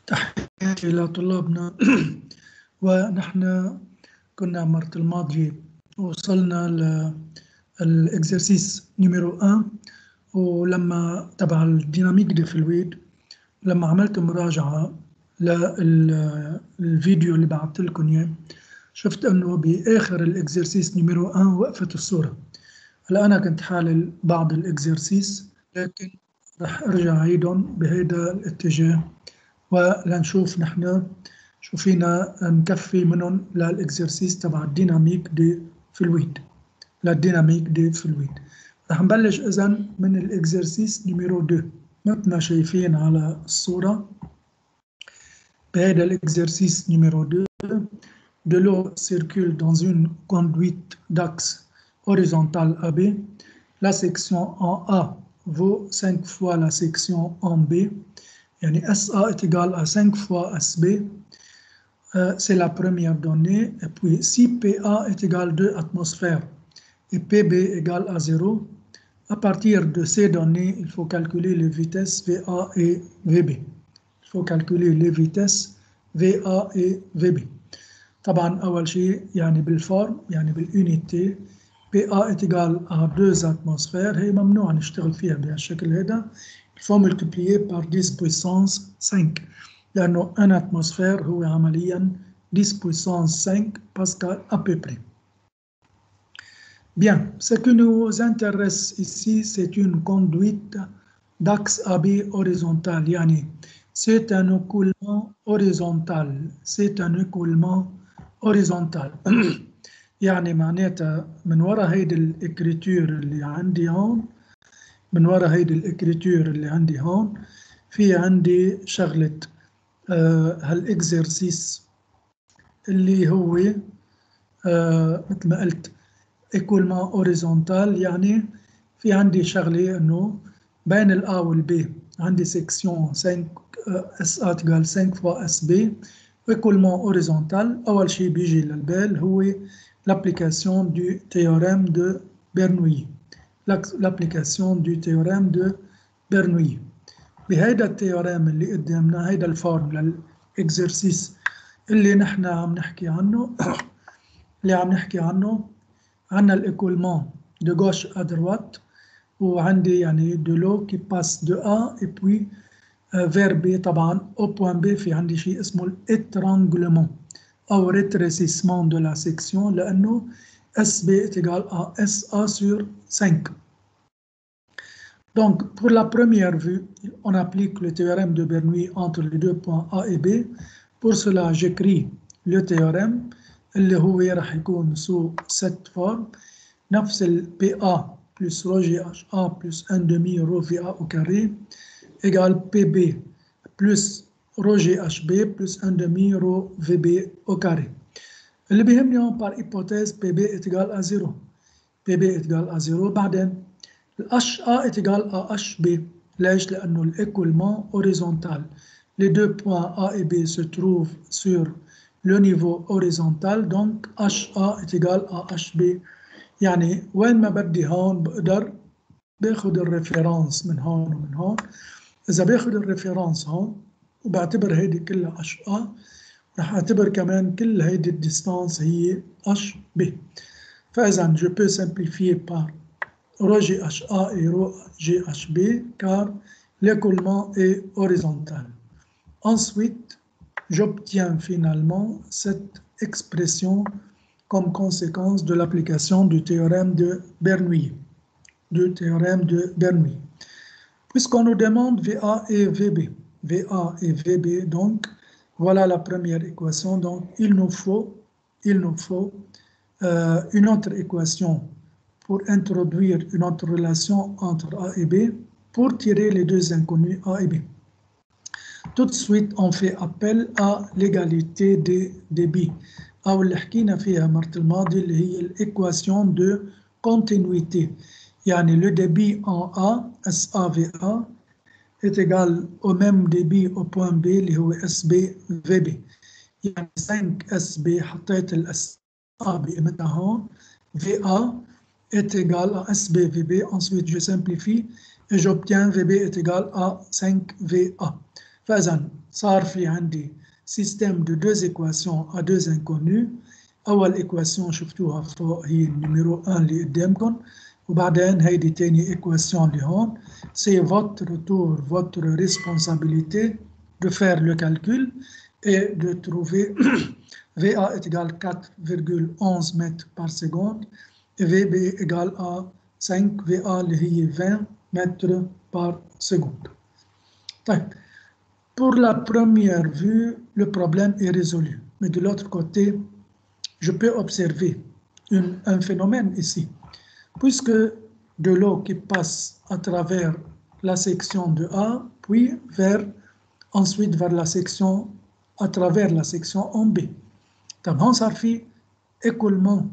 تحياتي إلى طلابنا. ونحن كنا المرة الماضية وصلنا للإكزرسيس نيميرو 1 ولما تبع الديناميك دي فلويد. لما عملت مراجعة للفيديو اللي بعثت لكم اياه شفت انه باخر الاكزرسيس نيميرو 1 وقفت الصورة. هلا انا كنت حالل بعض الاكزرسيس لكن رح ارجع اعيدهم بهيدا الاتجاه ولنشوف نحن شو فينا نكفي منهم للاكزرسيس تبع الديناميك دي فلويد. للديناميك دي فلويد رح نبلش اذا من الاكزرسيس نيميرو 2 مثل ما شايفين على الصورة. بهذا l'exercice numéro 2, de l'eau circule dans une conduite d'axe horizontale AB. La section en A vaut 5 fois la section en B. Yani SA est égal à 5 fois SB. C'est la première donnée. Et puis si PA est égal à 2 atmosphères et PB égale à 0, à partir de ces données, il faut calculer les vitesses VA et VB. Il faut calculer les vitesses VA et VB. طبعا أول شيء يعني بالفورم يعني بالunité PA est égal à 2 atmosphères. هي ممنوع نشتغل فيها بهالشكل هذا. Il faut multiplier par 10 puissance 5 لأنه 1 atmosphère هو عمليا 10 puissance 5 pascal à peu près. Bien, ce qui nous intéresse ici, c'est une conduite d'axe AB horizontal. يعني c'est un écoulement horizontal. C'est un écoulement horizontal. يعني معناتها من وراء هيدي الإكريتور اللي عندي هون، من وراء هيدي الإكريتور اللي عندي هون في عندي شغلة هالإكزرسيس اللي هو مثل ما قلت écoulement horizontal. يعني في عندي شغلة إنه بين ال A وال B عندي section 5 SA égale 5 fois SB. écoulement horizontal أول شيء بيجي للبال هو l'application du théorème de Bernoulli. l'application du théorème de Bernoulli. بهيدا التيوريم اللي قدامنا هيدا الفورم للإكزرسيس اللي نحن عم نحكي عنه عندنا l'écoulement de gauche à droite وعندي يعني de l'eau qui passe de A et puis vers B. طبعا au point B في عندي شيء اسمه l'étranglement أو rétrécissement de la section لأنه SB est égal à SA sur 5. Donc pour la première vue on applique le théorème de Bernoulli entre les deux points A et B. Pour cela j'écris le théorème اللي هو راح يكون sous cette forme. نفس ال PA plus rho GHA plus 1 demi rho VA au carré égale PB plus rho GHB plus 1 demi rho VB au carré. اللي بيهمني هون par hypothèse PB est égal à 0. PB est égal à 0. بعدين HA est égal à HB. ليش؟ لأنه l'écoulement horizontal. Les deux points A et B se trouvent sur le niveau horizontal, donc HA est égal à HB. يعني وين ما بدي هون بقدر باخد الريفيرانس من هون ومن هون. إذا باخد الريفيرانس هون وبعتبر هيدي كلها HA رح أعتبر كمان كل هيدي الديستانس هي HB. فإذا je peux simplifier par rho GHA et rho GHB car l'écoulement est horizontal. Ensuite, j'obtiens finalement cette expression comme conséquence de l'application du théorème de Bernoulli. Puisqu'on nous demande VA et VB. VA et VB, donc voilà la première équation. Donc il nous faut une autre équation pour introduire une autre relation entre A et B pour tirer les deux inconnus A et B. Tout de suite on fait appel à l'égalité des débits أو اللي حكينا فيها مرة الماضي اللي هي l'équation de continuité. يعني le débit en A SAVA est égal au même débit au point B اللي هو SBVB. يعني 5SB حطيت ال SA بقيمتها هون. VA est égal à SBVB. Ensuite je simplifie et j'obtiens VB est égal à 5VA. فإذا صار في عندي système de deux équations à deux inconnus. أول équation شفتوها فوق هي النميرو 1 اللي قدامكم، وبعدين هيدي تاني équation اللي هون. C'est votre tour, votre responsabilité de faire le calcul et de trouver VA est égal à 4,11 mètres par seconde et VB égal à 5 VA اللي هي 20 mètres par seconde. طيب. Pour la première vue, le problème est résolu. Mais de l'autre côté, je peux observer un phénomène ici. Puisque de l'eau qui passe à travers la section de A, puis ensuite vers la section, à travers la section en B. طبعا صار في écoulement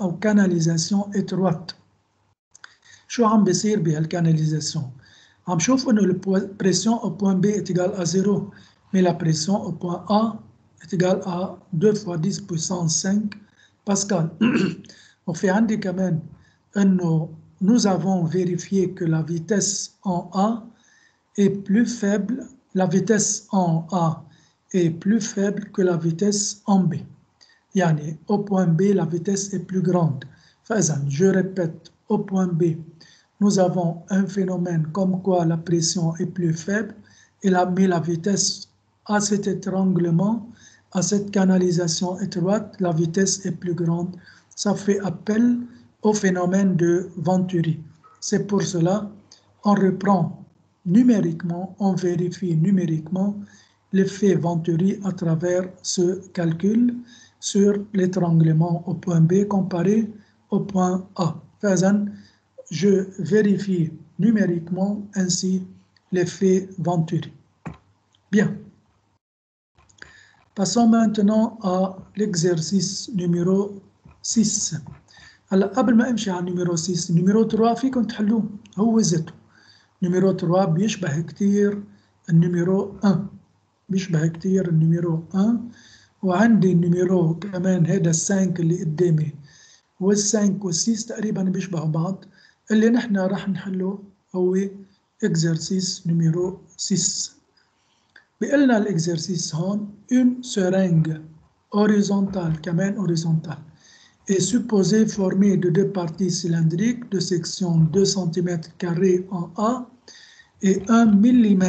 أو canalisation étroite. شو عم بيصير بهالcanalisation؟ عم شوف إنه la pression au point B est égale à 0, mais la pression au point A est égale à 2 fois 10 puissance 5 pascal. وفي عندي كمان إنه nous avons vérifié que la vitesse en A est plus faible, la vitesse en A est plus faible que la vitesse en B. يعني au point B la vitesse est plus grande. فإذا je répète, au point B nous avons un phénomène comme quoi la pression est plus faible, mais la vitesse à cet étranglement, à cette canalisation étroite, la vitesse est plus grande. Ça fait appel au phénomène de Venturi. C'est pour cela on reprend numériquement, on vérifie numériquement l'effet Venturi à travers ce calcul sur l'étranglement au point B comparé au point A. Je vérifie numériquement ainsi l'effet Venturi. Bien. Passons maintenant à l'exercice numéro 6. هلا قبل ما امشي على numéro 6 numéro 3 فيكم تحلوه هو ذاته. numéro 3 بيشبه كتير النيميرو 1 بيشبه كتير النيميرو 1 وعندي النيميرو كمان هذا السانك اللي قدامي والسانك والسيس تقريبا بيشبهوا بعض. اللي نحن راح نحله هو exercice numéro 6. بيقلنا الاكزرسيس هون une seringue horizontale كمان horizontale est supposée former de deux parties cylindriques de section 2 cm en A et 1 mm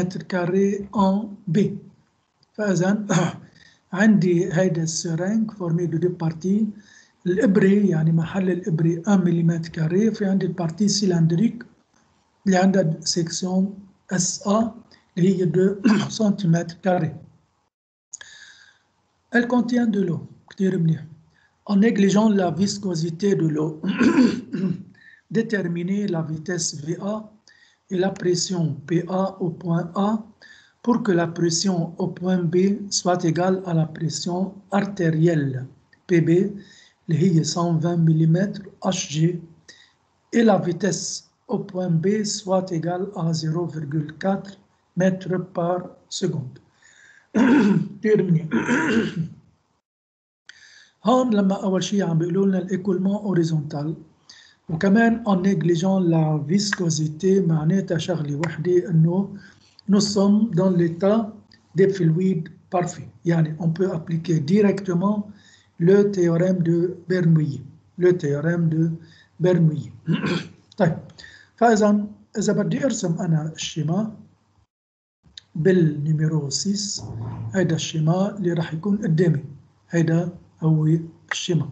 en B. فإذا عندي هيدا السرنج formé de deux parties. الإبرة يعني محل الإبرة 1 ملم كاري، في عندي البارتي سيلندريك اللي عندها سيكسيون SA اللي هي 2 سنتيمتر كاري. Elle contient de l'eau. كتير منيح. En négligeant la viscosité de l'eau, déterminer la vitesse VA et la pression PA au point A pour que la pression au point B soit égale à la pression artérielle PB اللي هي 120 mm Hg et la vitesse au point B soit égale à 0,4 mètres par seconde. كتير هون لما أول شيء عم بيقولوا لنا الإيكولمون هوريزونتال وكمان en négligeant la viscosité معناتها شغلة وحدة إنه nous sommes dans l'état des fluides parfaits. يعني on peut appliquer directement le théorème de Bernoulli. Le théorème de Bernoulli. طيب فإذا إذا بدي أرسم أنا الشيما بالنيميرو 6 هيدا الشيما اللي راح يكون قدامي هيدا هو الشيما.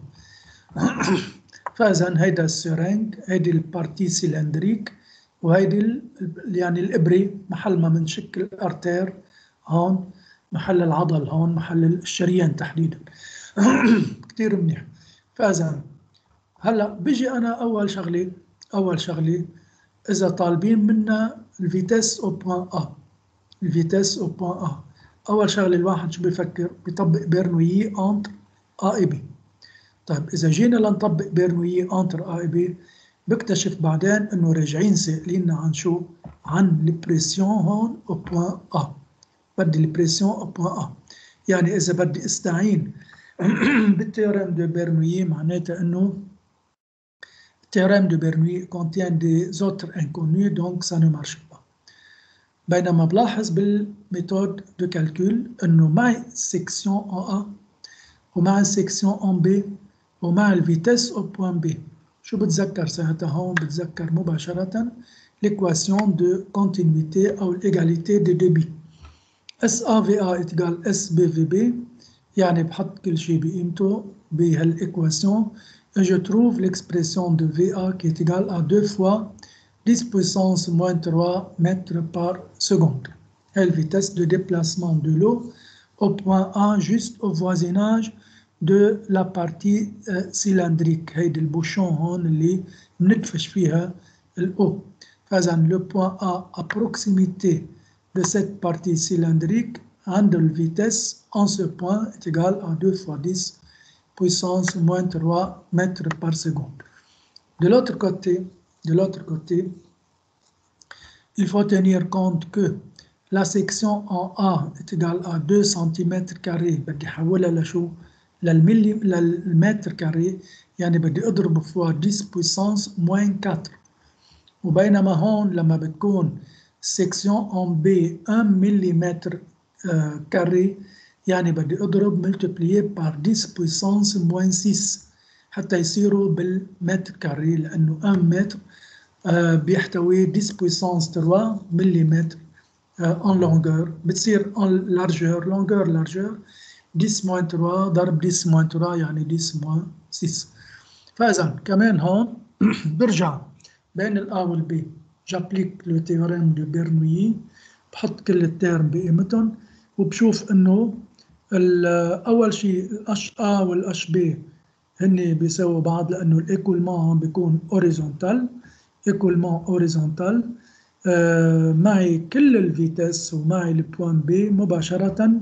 فإذا هيدا السرنج هيدي البارتي سيلندريك وهيدي يعني الإبرة محل ما منشكل الأرتير هون محل العضل هون محل الشريان تحديدا. كتير منيح. فإذا هلا بيجي أنا أول شغلة إذا طالبين منا الفيتاس أو بوان A الفيتاس أو بوان A أول شغلة الواحد شو بيفكر بيطبق بيرنويي entre A et B. طيب إذا جينا لنطبق بيرنويي entre A et B بكتشف بعدين إنه راجعين سائليننا عن شو؟ عن البريسيون هون أو بوان A. بدي البريسيون أو بوان A. يعني إذا بدي استعين بالتيوريم دو بيرنويي معناتها إنه théorème de Bernoulli contient des autres inconnus, donc ça ne marche pas. بينما بلاحظ بالميثود دو كالكول انه معي سيكسيون ان A ومع السيكسيون ان B ومع الفيتيس او بوان B. شو بتذكر ساعتها هون؟ بتذكر مباشرة l'équation de continuité أو l'égalité de débit. SAVA égale SBVB، يعني بحط كل شيء بقيمته بهالإكواسيون et je trouve l'expression de VA qui est égale à 2 fois 10 puissance moins 3 mètres par seconde. Et la vitesse de déplacement de l'eau au point A juste au voisinage de la partie cylindrique. هيدي البوشون هون اللي بندفش فيها الأو. فإذا le point A à proximité de cette partie cylindrique عند la vitesse en ce point est égale à 2 fois 10 puissance moins 3 mètres par seconde. De l'autre côté, il faut tenir compte que la section en A est égale à 2 cm². بدي أحولها لشو؟ للمتر كاري، يعني بدي أضرب فيها 10 puissance moins 4. وبينما هون لما بتكون section en B 1 مليمتر كاري، يعني بدي أضرب multiplié par 10 puissance moins 6 حتى يصيروا بالمتر كاري، لأنه 1 متر بيحتوي 10 puissance 3 مليمتر en longueur، بتصير en largeur longueur 10 moins 3 ضرب 10 moins 3 يعني 10 moins 6. فإذا كمان هون برجع بين ال A وال B j'applique le théorème de Bernoulli، بحط كل التيرم بقيمتهم وبشوف انه اول شيء الاش A والاش B هن بيساووا بعض، لانه الايكولمون بيكون اوريزونتال معي كل الفيتس ومعي البوان B مباشرة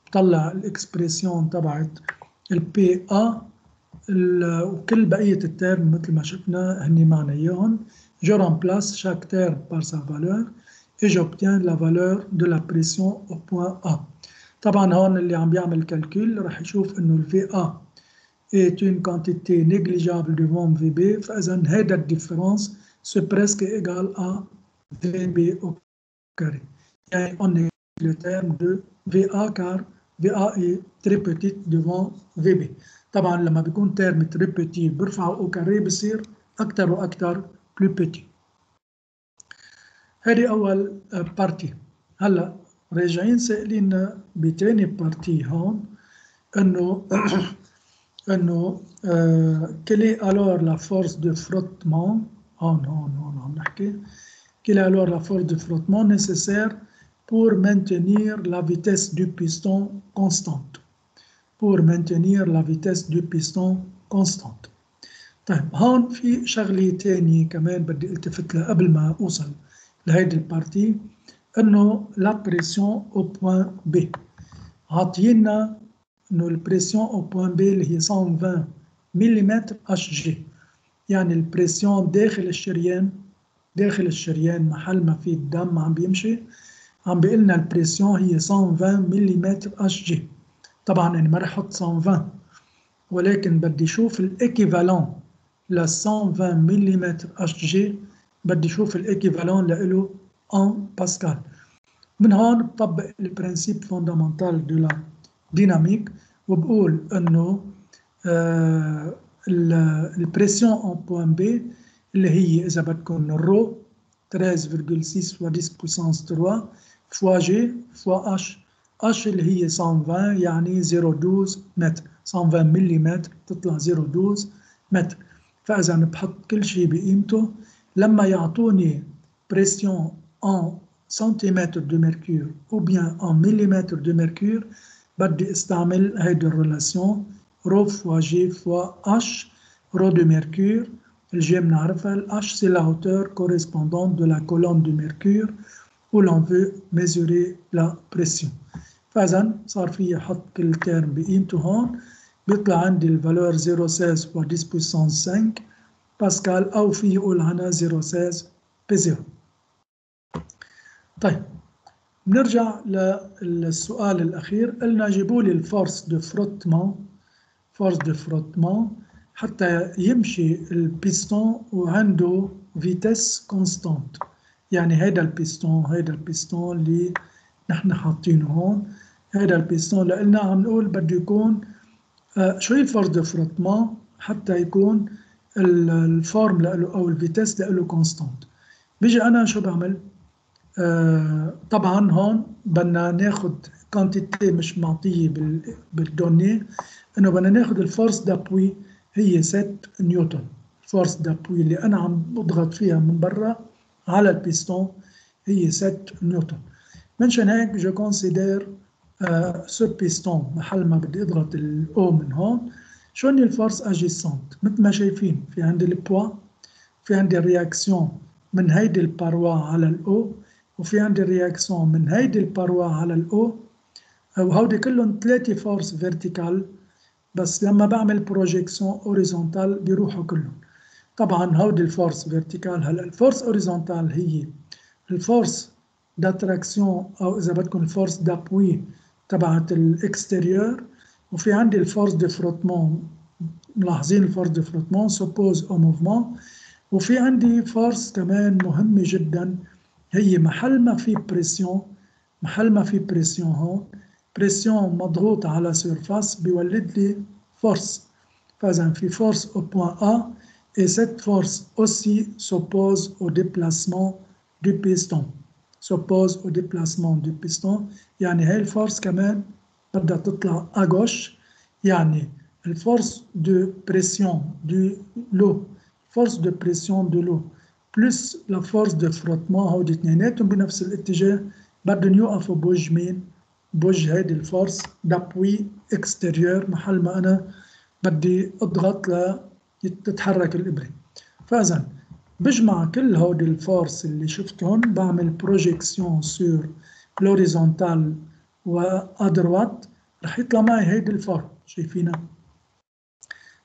بطلع الاكسبريسيون تبعت البي A وكل بقية التيرم مثل ما شفنا هني معنا اياهم. Je remplace chaque terme par sa valeur et j'obtiens la valeur de la pression au point A. طبعا هون اللي عم بيعمل كالكول رح يشوف انه ال VA est une quantité négligeable devant VB، فإذا هيدا الديفرنس c'est presque égal à VB au carré. يعني on est le terme de VA car VA est très petite devant VB. طبعا لما بيكون تيرم très petit برفعه au carré بصير أكتر وأكتر plus petit. هذه أول بارتي. هلا راجعين سائلين بتاني بارتي هون إنه quelle est alors la force de frottement هون عم نحكي quelle est alors la force de frottement nécessaire pour maintenir la vitesse du piston constante. طيب هون في شغلة تانية كمان بدي التفت لها قبل ما أوصل لهيدي البارتي، إنه لا بريسيون أو بوان B عطينا إنه البريسيون أو بوان B اللي هي 120 ملم HG، يعني البريسيون داخل الشريان محل ما في الدم عم بيمشي، عم بيقلنا البريسيون هي 120 ملم HG. طبعا أنا ما رح أحط 120 ولكن بدي أشوف الإكيفالون ل 120 ملم HG، بدي أشوف الإكيفالون له en باسكال. من هون بطبق البرنسيب فوندامنتال دو لا ديناميك وبقول انه البريسيون اون بوان B اللي هي اذا بدكم الرو 13.6 fois 10 puissance 3 فوا G فوا H اللي هي 120 يعني 0.12 متر، 120 ملم تطلع 0.12 متر. فاذا بحط كل شيء بقيمته. لما يعطوني بريسيون en centimètres de mercure ou bien en millimètres de mercure بدي استعمل هيدي الريلاسيون رو فوا جي فوا اش. رو دو mercure الجي بنعرفها، الH c'est la hauteur correspondante de la colonne de mercure où l'on veut mesurer la pression. فإذا صار في أحط كل تيرم بقيمته هون، بيطلع عندي الفالور 0.16 fois 10 puissance 5 باسكال، أو في يقول عنها 0.16 P0. طيب بنرجع للسؤال الأخير، قلنا جيبوا لي الفورس دو فروتمون. حتى يمشي البيستون وعنده فيتس كونستانت. يعني هيدا البيستون اللي نحن حاطينه هون، هيدا البيستون لقلنا عم نقول بده يكون شو هي الفورس دو فروتمون حتى يكون الفورم له او الفيتس له كونستانت. بيجي انا شو بعمل؟ طبعا هون بدنا ناخذ كانتيتي مش معطيه بالدوني، انه بدنا ناخذ الفورس دابوي هي 7 نيوتن. الفورس دابوي اللي انا عم بضغط فيها من برا على البيستون هي 7 نيوتن. منشان هيك جو كونسيدير سو بيستون محل ما بدي اضغط الاو من هون شو هي الفورس اجيسونت. مثل ما شايفين في عندي البوا، في عندي الرياكسيون من هيدي الباروا على الاو، وفي عندي الرياكسيون من هيدي الباروا على الاو، وهودي كلهم 3 فورس فيرتيكال، بس لما بعمل بروجيكسيون اوريزونتال بيروحوا كلهم. طبعا هودي الفورس فيرتيكال. هلا الفورس اوريزونتال هي الفورس داتراكسيون او اذا بدكم الفورس دابوي تبعت الاكستيريور، وفي عندي الفورس دو فروتمون. ملاحظين الفورس دو فروتمون سوبوز او موفمون. وفي عندي فورس كمان مهمة جدا، هي محل ما في بريسيون هون، بريسيون مضغوط على سيرفاس بيولد لي فورس. فإذا في فورس au point A et cette force aussi s'oppose au déplacement du piston. يعني هاي الفورس كمان بدها تطلع à gauche. يعني الفورس دو بريسيون دو لو، force de pression de l'eau plus la force de frottement هودي اثنيناتهم بنفس الاتجاه بدهم يوقفوا بوجه مين؟ بوجه هيدي الفورس دابوي اكستيريور محل ما انا بدي اضغط لتتحرك الابره. فاذا بجمع كل هودي الفورس اللي شفتهم، بعمل بروجيكسيون سور لوريزونتال وادروات، رح يطلع معي هيدي الفورم شايفينها.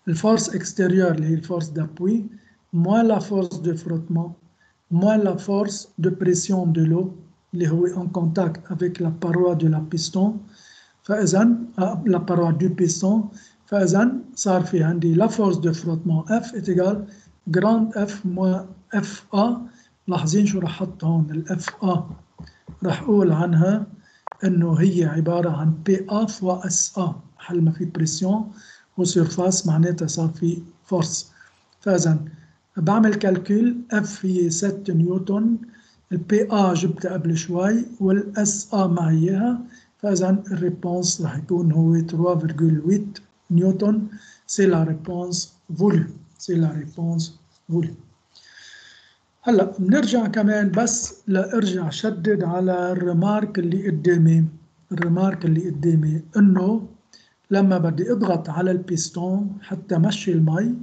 الفورس extérieure اللي هي الفورس d'appui moins la force de frottement moins la force de pression de l'eau اللي هو en contact avec la paroi de la piston. فإذا la paroi du piston، فإذا صار في عندي la force de frottement F est égale grande F moins FA. لاحظين شو رح حط هون ال FA، رح أقول عنها إنه هي عبارة عن PA fois SA محل ما في بريسيون وسيرفاس معناتها صار في فورس. فإذا بعمل كالكول اف هي 6 نيوتن، البي ا جبتها قبل شوي والاس ا معي اياها، فإذا الريبونس رح يكون هو 3.8 نيوتن. سي لا ريبونس فوليو، هلا بنرجع كمان بس لارجع شدد على الريمارك اللي قدامي، انه لما بدي اضغط على البيستون حتى مشي المي،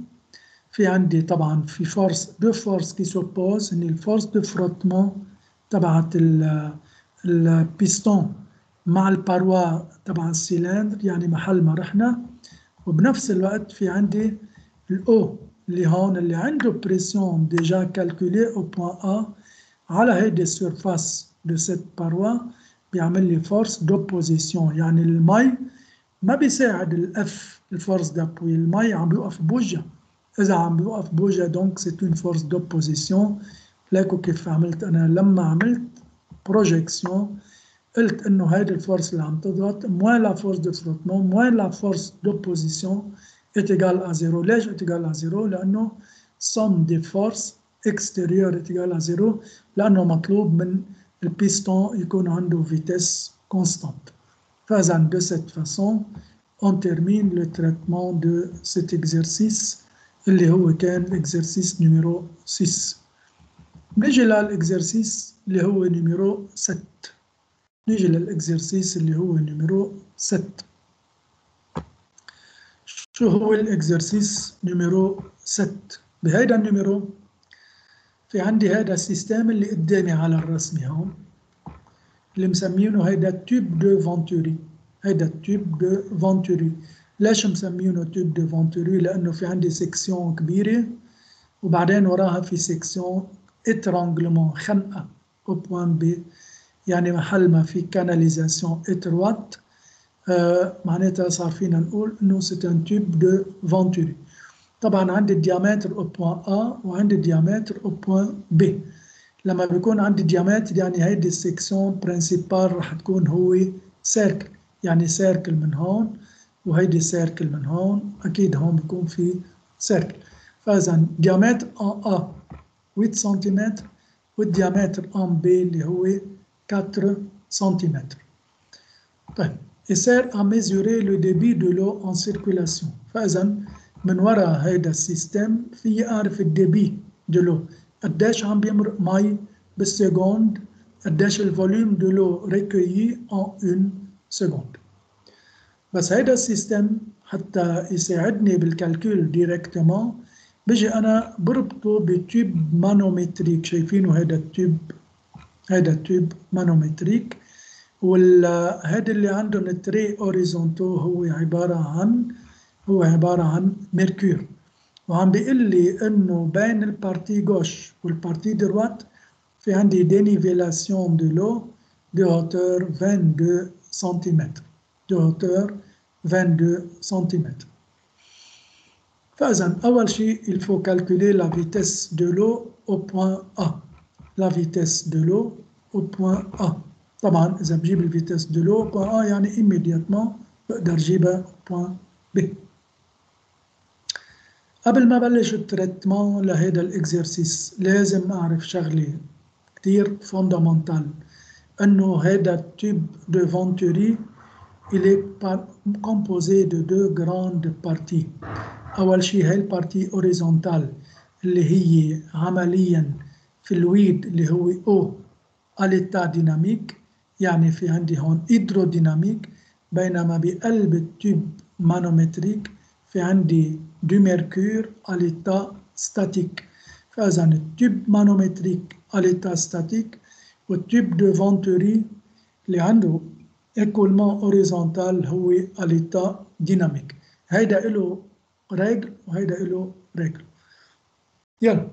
في عندي طبعا في فورس دو فورس كي سوبوز، ان الفورس دو فروتمون تبعت البيستون مع الباروا تبع السيلندر يعني محل ما رحنا، وبنفس الوقت في عندي الاو اللي هون اللي عنده بريسيون ديجا كالكولي او بوان ا على هيدي السيرفاس دو سيت باروا، بيعمل لي فورس دوبوزيسيون. يعني المي ما بيساعد الاف الفورس دابوي، المي عم بيوقف بوجهه. اذا عم بيوقف بوجهه دونك سي اون فورس دوبوزيسيون. ليكو كيف عملت انا لما عملت بروجيكسيون، قلت انه هيدي الفورس اللي عم تضغط موان لا فورس دو فروتمون موان لا فورس دوبوزيسيون est égal à 0. ليش est égal à 0؟ لانه somme des forces extérieures est égal à 0، لانه مطلوب من البيستون يكون عنده فيتيس كونستانت. فإذا de cette façon on termine le traitement de cet exercice اللي هو كان l'exercice numéro 6. نيجي للإكزرسيس اللي هو نيميرو 7. شو هو الإكزرسيس نيميرو 7؟ بهيدا النيميرو في عندي هذا السيستم اللي قدامي على الرسمة هون، اللي مسمينه هيدا تيوب دو فونتوري. ليش مسمينه تيوب دو فونتوري؟ لأنه في عندي سيكسيون كبيرة وبعدين وراها في سيكسيون اترانجلمون، خنقة او بوان بي، يعني محل ما في كاناليزاسيون اتروات، معناتها صار فينا نقول انه سي ان تيوب دو فونتوري. طبعا عندي الديامتر او بوان A وعندي الديامتر او بوان B. لما بيكون عندي ديامتر يعني هيدي السكسيون برينسيبال راح تكون هو سيركل، يعني سيركل من هون وهيدي سيركل من هون، أكيد هون بيكون في سيركل. فإذا ديامتر ان A 8 سنتيمتر والديامتر ان B اللي هو 4 سنتيمتر. طيب il sert à mesurer le débit de l'eau en circulation. فإذا من وراء هيدا السيستم في أعرف الدبي دلو، قديش عم بيمرق مي بالسكوند، قديش الفوليوم دلو ريكويي ان 1 سكوند. بس هيدا السيستم حتى يساعدني بالكالكول ديريكتومون بيجي أنا بربطه بتيوب مانومتريك. شايفينه هيدا التيوب مانومتريك، وهذا اللي عندهم التري اوريزونتو هو عبارة عن ميركور. وعم بيقول لي انه بين البارتي غوش والبارتي دروات في عندي دينيفيلاسيون دو لو دو هوتور 22 سنتيمتر، فإذا أول شيء il faut calculer la vitesse de l'eau au point A. la vitesse de l'eau au point A. طبعا إذا بجيب الفيتس دو لو بوان A يعني immédiatement بقدر جيبها بوان B. قبل ما بلش التريتمون لهيدا الإكزرسيس لازم أعرف شغلة كتير فوندامنتال، إنه هيدا التيوب دو فونتوري il est composé de 2 grandes parties. أول شيء هاي البارتي أوريزونتال اللي هي عمليا فلويد اللي هو O à l'état dynamique، يعني في عندي هون هيدروديناميك، بينما بقلب التيوب مانومتريك في عندي دو ميركور à l'état statique. فإذا التيوب مانومتريك à l'état statique والتيوب دو فونتوري اللي عنده écoulement horizontal هو à l'état dynamique. هيدا له ريجل وهيدا له ريجل. يلا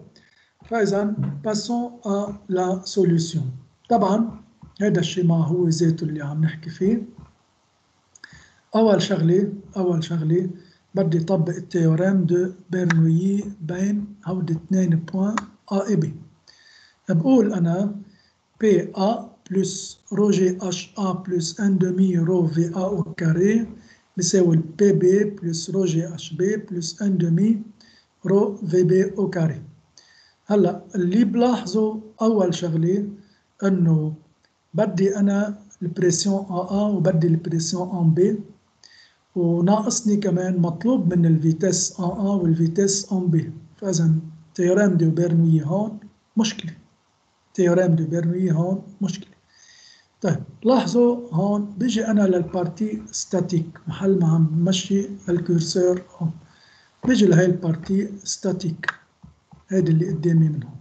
فإذا passons à la solution. طبعا هذا الشيما هو ذاته اللي عم نحكي فيه. أول شغلة بدي طبق التيوريم دو برنويي بين هودي 2 بوان A et B. بقول أنا PA plus rho GHA plus 1 demi rho VA au carré بيساوي PB plus rho GHB plus 1 demi rho VB au carré. هلا اللي بلاحظوا أول شغلة إنه بدي أنا البريسيون A وبدي البريسيون B، وناقصني كمان مطلوب من الفيتس A والفيتس B. فإذا تيوريم دو برنويي هون مشكلة، طيب لاحظوا هون بيجي أنا للبارتي ستاتيك، محل ما عم بمشي الكورسور هون بيجي لهي البارتي ستاتيك، هيدي اللي قدامي من هون.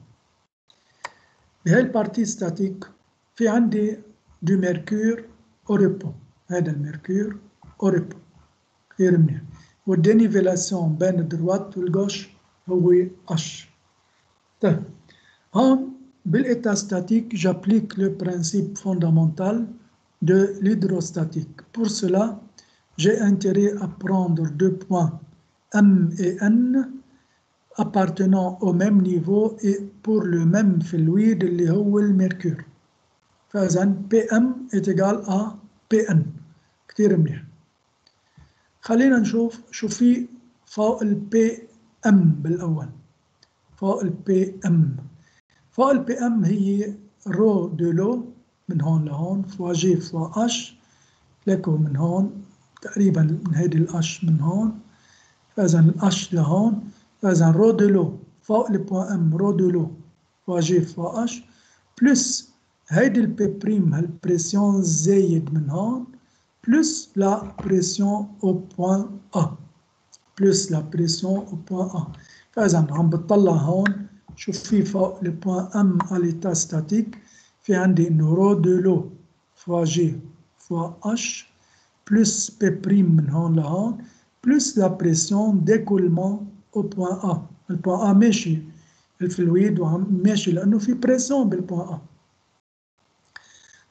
بهي البارتي ستاتيك في عندي دو ميركور أوريبو، هذا الميركور أوريبو كثير منيح، والدينيفيلاسيون بين الدروات والغوش هو اش. طيب هون بالإيتا ستاتيك j'applique le principe fondamental de l'hydrostatique. Pour cela, j'ai intérêt à prendre 2 points M et N appartenant au même niveau et pour le même fluide اللي هو الميركور. فإذا PM est égal à PN. كتير منيح. خلينا نشوف شو في فوق ال PM بالأول. فوق ال PM هي رو دو لو من هون لهون فوا جي فوا اش، لكو من هون تقريبا من هيدي الاش من هون، فإذا الاش لهون، فإذا رو دو لو فوق البوان ام رو دو لو فوا جي فوا اش بلس هيدي البي بريم هالبريسيون زايد من هون بلس لا بريسيون او بوان ا، فإذا عم بتطلع هون شوف في فوق البوان ام à l'état statique في عندي انه رو دو لو فوا جي فوا اش بلس بي بريم من هون لهون بلس لا بريسيون ديكولمون او بوان ا. البوان ا ماشي الفلويد وعم ماشي لانه في بريسيون بالبوان ا.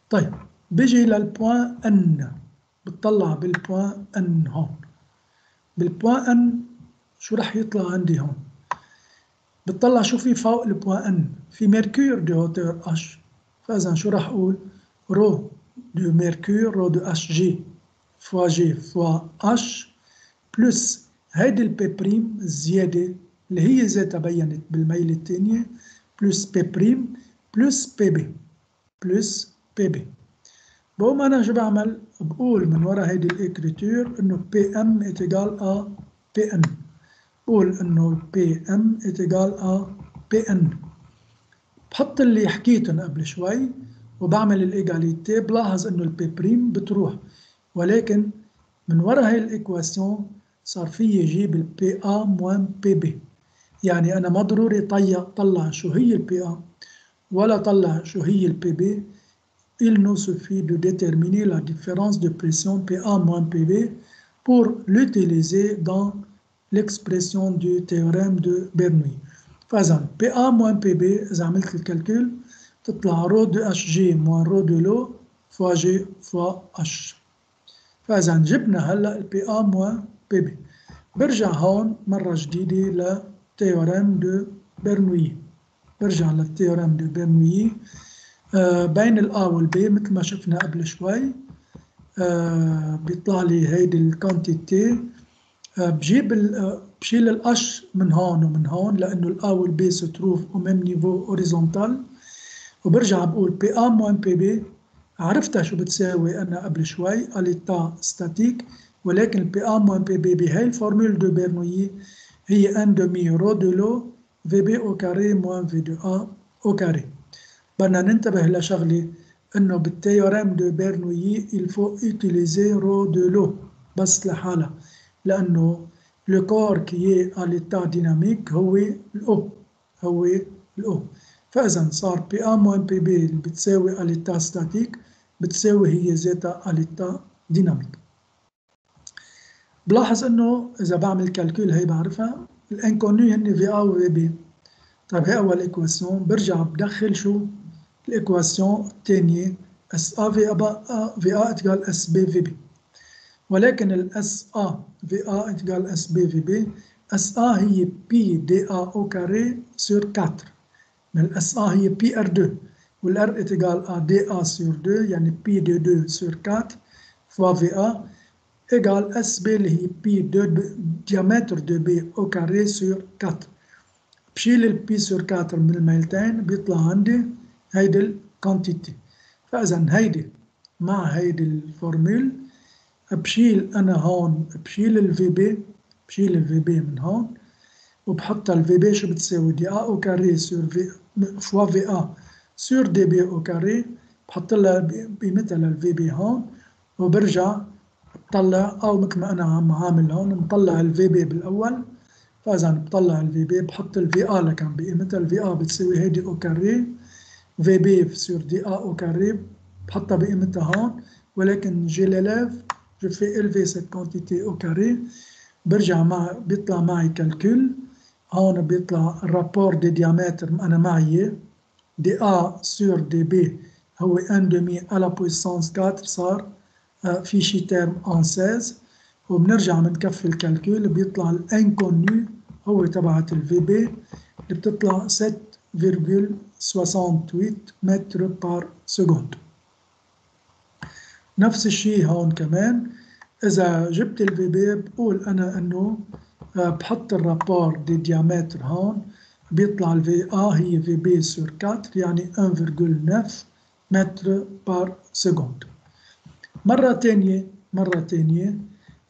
طيب بيجي للبوان ان، بتطلع بالبوان ان هون، بالبوان ان شو رح يطلع عندي هون؟ بتطلع شو في فوق البوان ان، في ميركور دو هوتور اش، فاذا شو رح اقول؟ رو دو ميركور رو دو اش جي فوا جي فوا اش بلس هيدي البي بريم الزياده اللي هي ذاتها بينت بالميل الثانيه بلس بي بريم بلس بي بي بلس بي بي. بقوم انا شو بعمل؟ بقول من ورا هيدي الاكريتور انه بي ام اتيجال ا بي ان، بقول انه بي ام اتيجال ا بي ان، بحط اللي حكيتهم قبل شوي وبعمل الايجاليتي. بلاحظ انه البي بريم بتروح، ولكن من ورا هاي الايكواسيون صار في يجيب البي ا موان بي بي، يعني انا ما ضروري طلع شو هي البي ا ولا طلع شو هي البي بي. Il nous suffit de déterminer la différence de pression PA moins PB pour l'utiliser dans l'expression du théorème de Bernoulli. فإذا PA moins PB إذا عملت الكالكول تطلع رو دو اش جي موان رو دو لو فوا جي فوا اش. فإذا جبنا هلا البي A موان بي بي. برجع هون مرة جديدة لتيوريم دو برنويي، برجع للتيوريم دو برنويي. بين الآ والبي مثل ما شفنا قبل شوي. بيطلع لي هيدي الكونتيتي. بشيل الأش من هون ومن هون لأنه الآ والبي se trouvent au même niveau horizontal، وبرجع بقول بي A موان بي بي. عرفتها شو بتساوي أنا قبل شوي أليتا ستاتيك، ولكن البي A موان بي بي بهي الفورمول دو برنويي هي ان دمي رو دو لو في بي أو كاري موان في دو A أو كاري. بدنا ننتبه لشغلة انه بالتيوريم دو برنويي il faut utiliser رو دو لو بس لحالها، لانه le corps qui est à l'état dynamique هو الأو. فإذا صار بي A موان بي بي اللي بتساوي à l'état statique بتساوي هي ذاتها à l'état dynamique. بلاحظ انه اذا بعمل كالكول هي بعرفها، الانكونو هن في A و في B. طيب هي اول ايكواسيون، برجع بدخل شو؟ الايكواسيون الثانية اس ا في ا اتجال اس بي في بي، ولكن الاس ا في ا اتجال اس بي في بي، اس ا هي بي دي ا او كاري سور 4، من الاس ا هي بي ار 2 والار اتجال ا دي ا سور 2 يعني بي دي 2 سور 4 فوا في ا égale اس بي اللي هي بي diamètre de b au carré sur 4. بشيل البي سور 4 من الميلتين بيطلع عندي هيدي الكونتيتي. فإذا هيدي مع هيدي الفورمول بشيل أنا هون، بشيل الفي بي من هون وبحط الفي بي شو بتساوي؟ دي ا او كاري سور في فوا في ا سور دي بي او كاري، بحط لها قيمتها للفي بي هون وبرجع بطلع، او مثل ما انا عم عامل هون مطلع الفي بي بالاول. فاذا بطلع الفي بي بحط الفي ا لكان بقيمتها، الفي ا بتساوي هيدي او كاري في بي سور دي ا او كاري بحطها بقيمتها هون، ولكن جي ليليف جو في الفي سيت كونتيتي او كاري. برجع بيطلع معي كالكول هون، بيطلع الرابور دي ديامتر انا معي دي ا سور دي بي هو 1 دمي على بويسانس 4 صار في شي تيرم ان 16، وبنرجع بنكفي الكالكول بيطلع الانكونيو هو تبعت الفي بي اللي بتطلع 7.68 متر بار سكوند. نفس الشيء هون كمان، إذا جبت الفي بي بقول أنا إنه بحط الرابور دي ديامتر هون بيطلع الفي هي في بي سور 4 يعني 1.9 متر بار سكوند. مرة تانية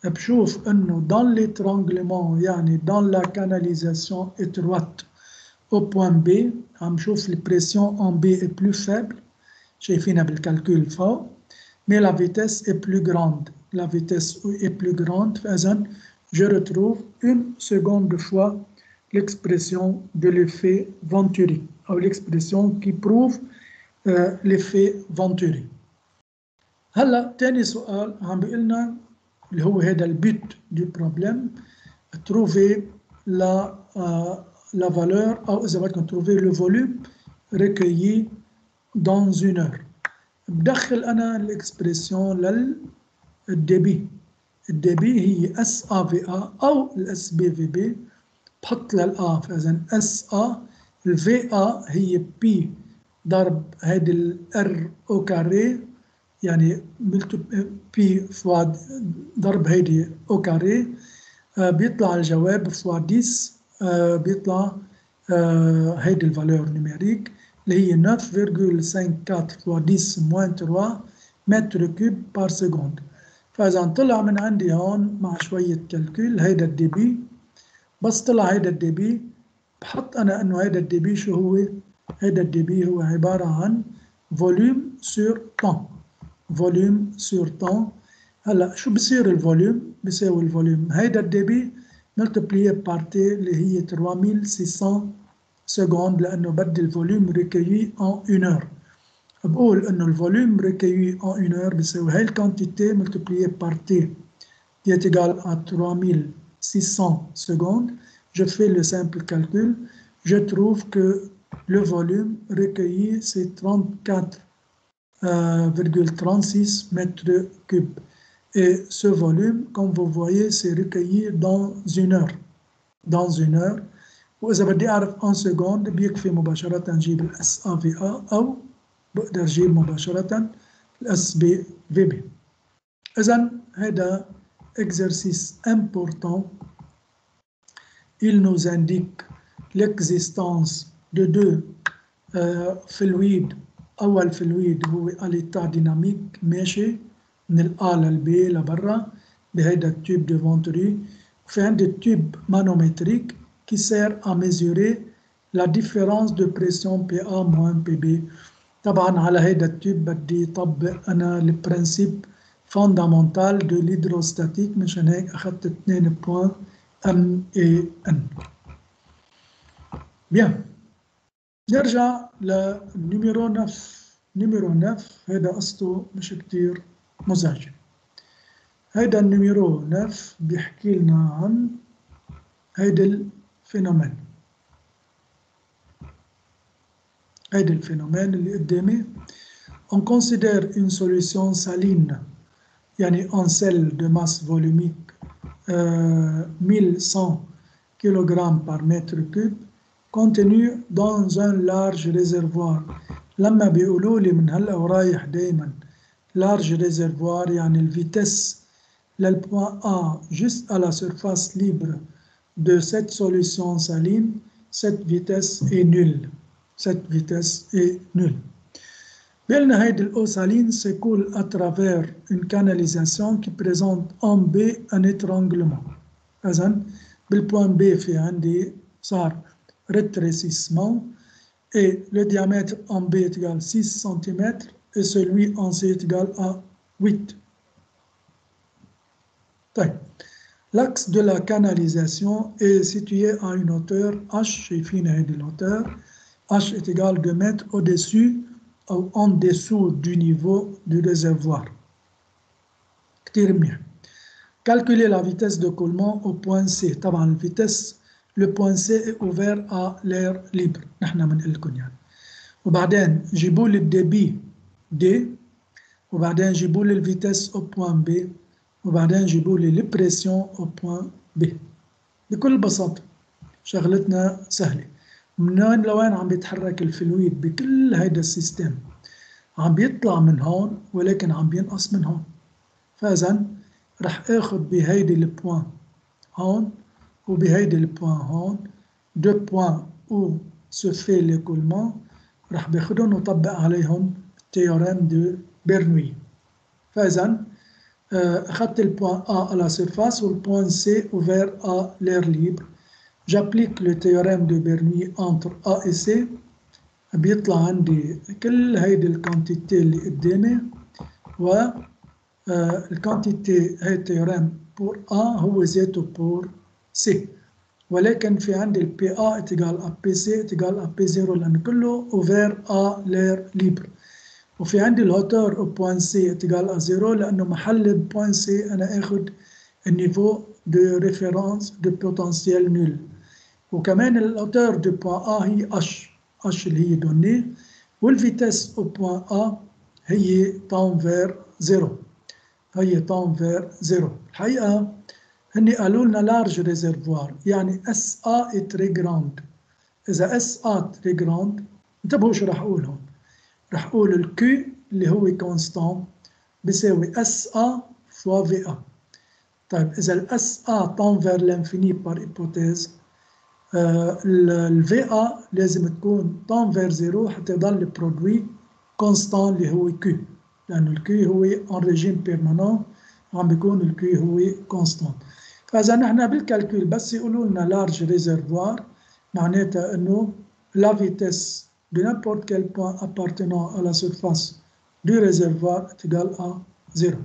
بشوف إنه dans l'étranglement يعني dans la canalisation étroite au point B عم شوف البريسيون en B est plus faible، شايفينها بالكالكول فوق، mais la vitesse est plus grande، la vitesse est plus grande. فإذا je retrouve une seconde fois l'expression de l'effet Venturi أو l'expression qui prouve l'effet Venturi. هلا تاني سؤال عم بيقلنا اللي هو هذا البيت دو بروبليم، تروفي la valeur أو إذا بدكم تروفي le volume recueilli dans une heure. بدخل أنا الإكسبريسيون للديبي الدي بي هي اس ا في ا او الاس بي في بي، بحط للآ، فإذا اس ا، الفي ا هي بي ضرب هيدي الار او كاري، يعني بي فوا ضرب هيدي او كاري، بيطلع الجواب فوا 10، بيطلع هيدي الفالور نيميريك اللي هي 9.54 فوا 10 موان 3 متر كوب بار سكوند. فإذا طلع من عندي هون مع شوية كالكول هيدا الدي بي، بس طلع هيدا الدي بي بحط أنا إنه هيدا الدي بي شو هو؟ هيدا الدي بي هو عبارة عن فوليوم سور طون، فوليوم سور طون. هلا شو بصير الفوليوم؟ بيساوي الفوليوم هيدا الدي بي ملتبليي بار تي اللي هي 3600 سكوند، لأنه بدي الفوليوم ريكيي ان 1 اور. بقول إنه الفوليوم ريكيي ان 1 اور بيساوي هاي الكونتيتي ملتبليي بار تي qui est égal à 3600 secondes. Je fais le simple calcul. Je trouve que le volume recueilli, c'est 34,36 mètres cubes. Et ce volume, comme vous voyez, c'est recueilli dans une heure. Dans une heure. وإذا بدي أعرف en seconde بيكفي مباشرة نجيب ال SAVA أو بقدر أجيب مباشرة ال SBVB. إذا هذا exercice important. Il nous indique l'existence de deux fluides. أول فلويد هو à l'état dynamique ماشي من ال A لل B لبرا بهيدا التوب de Venturi. وفي عندي التوب manométrique qui sert à mesurer la différence de pression PA moins PB. طبعا على هيدا التوب بدي طبق أنا البرنسيب fondamental de l'hydrostatique، مشان هيك أخذت 2 بوان M et N. Bien. نرجع لنيميرو 9. نيميرو 9 هيدا قصته مش كتير مزعجة. هيدا النيميرو 9 بيحكي لنا عن هيدا الفينومين. هيدا الفينومين اللي قدامي. On considère une solution saline, يعني en sel de masse volumique 1100 kg par mètre cube contenu dans un large réservoir. لما بيقولوا لي من هلا ورايح دايما large réservoir يعني الفيتس للبوان A juste à la surface libre de cette solution saline, cette vitesse est nulle. Cette vitesse est nulle. بيقولنا هيدي الأو saline s'écoule à travers une canalisation qui présente en B un étranglement. إذن بالبوان B في عندي صار rétrécissement et le diamètre en B est égal à 6 cm et celui en C est égal à 8. طيب. L'axe de la canalisation est situé à une hauteur H, شايفين هيدي الهauteur, H est égal à 2 mètres au-dessus ou en dessous du niveau du réservoir. كتير منيح. Calculer la vitesse de coulement au point C. طبعا الفيتس le point C est ouvert à l'air libre. نحن بنقول لكم يعني. وبعدين جيبوا لي الديبي D، وبعدين جيبوا لي الفيتس au point B، وبعدين جيبوا لي البريسيون au point B. بكل بساطة شغلتنا سهلة. من وين لوين عم بيتحرك الفلويد بكل هيدا السيستم؟ عم بيطلع من هون ولكن عم بينقص من هون. فإذا رح اخذ بهيدي البوان هون وبهيدي البوان هون، دو بوان او سو في ليكولمون، رح باخذهم وطبق عليهم التيوريم دو برنوي. فإذا أخذت البوان A à la surface والبوان C ouvert à l'air libre. J'applique le théorème de Bernoulli entre A et C. بيطلع عندي كل هيدي الكونتيتي اللي قدامي، و الكونتيتي هي التيوريم بور A هو ذاته بور C، ولكن في عندي ال PA est égal à PC est égal à P0 لأن كله ouvert à l'air libre. وفي عندي الهوتور au point C est égal à 0 لأنه محل البوان C أنا آخد النيفو de référence de potentiel nul. وكمان الهوتور du point A هي H اللي هي دوني، والفيتس au point A هي تاون vers 0. هي طون فير زيرو. الحقيقة هني قالوا لنا لارج ريزرفوار، يعني اس ا تري جراند. إذا اس ا تري جراند انتبهوا شو راح أقول هون. راح أقول الكيو اللي هو كونستان بيساوي اس ا فوا في ا. طيب إذا الاس ا طون فير لانفيني بار إيبوتيز، الفي ا لازم تكون طون فير زيرو حتى يضل البرودوي كونستان اللي هو كيو، لأنه الكيو هو ان ريجيم بيرمانون، عم بيكون الكيو هو كونستان. فإذا نحن بالكالكول بس يقولوا لنا لارج ريزرفوار، معناتها إنه la vitesse de n'importe quel point appartenant à la surface du réservoir est égale à 0.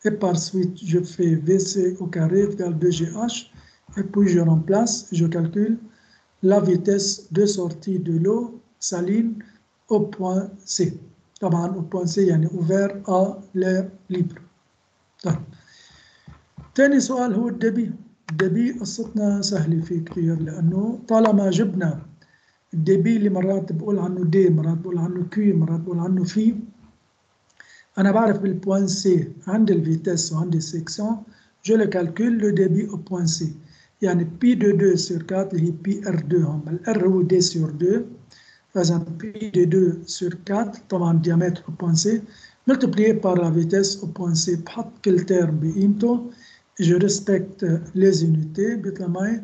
Et par suite, je fais VC au carré égale 2GH, et puis je remplace, je calcule la vitesse de sortie de l'eau saline au point C. طبعا au point C يعني ouvert à l'air libre. طيب. تاني سؤال هو الدبي. الدبي قصتنا سهلة فيه كتير، لأنه طالما جبنا الدبي اللي مرات بقول عنه دي، مرات بقول عنه كي، مرات بقول عنه في، أنا بعرف بالبوان سي عندي الفيتيس وعندي السيكسيون، جو لو كالكول لو ديبي أو بوان سي، يعني بي دو 2 سور 4 اللي هي بي ار 2 هم، الار هو دي سور 2، فإذا بي دو 2 سور 4 طبعا ديامتر أو بوان سي ملتبليé par la vitesse au point C، بحط كل تيرم بقيمته، je respecte les unités، بيطلع معي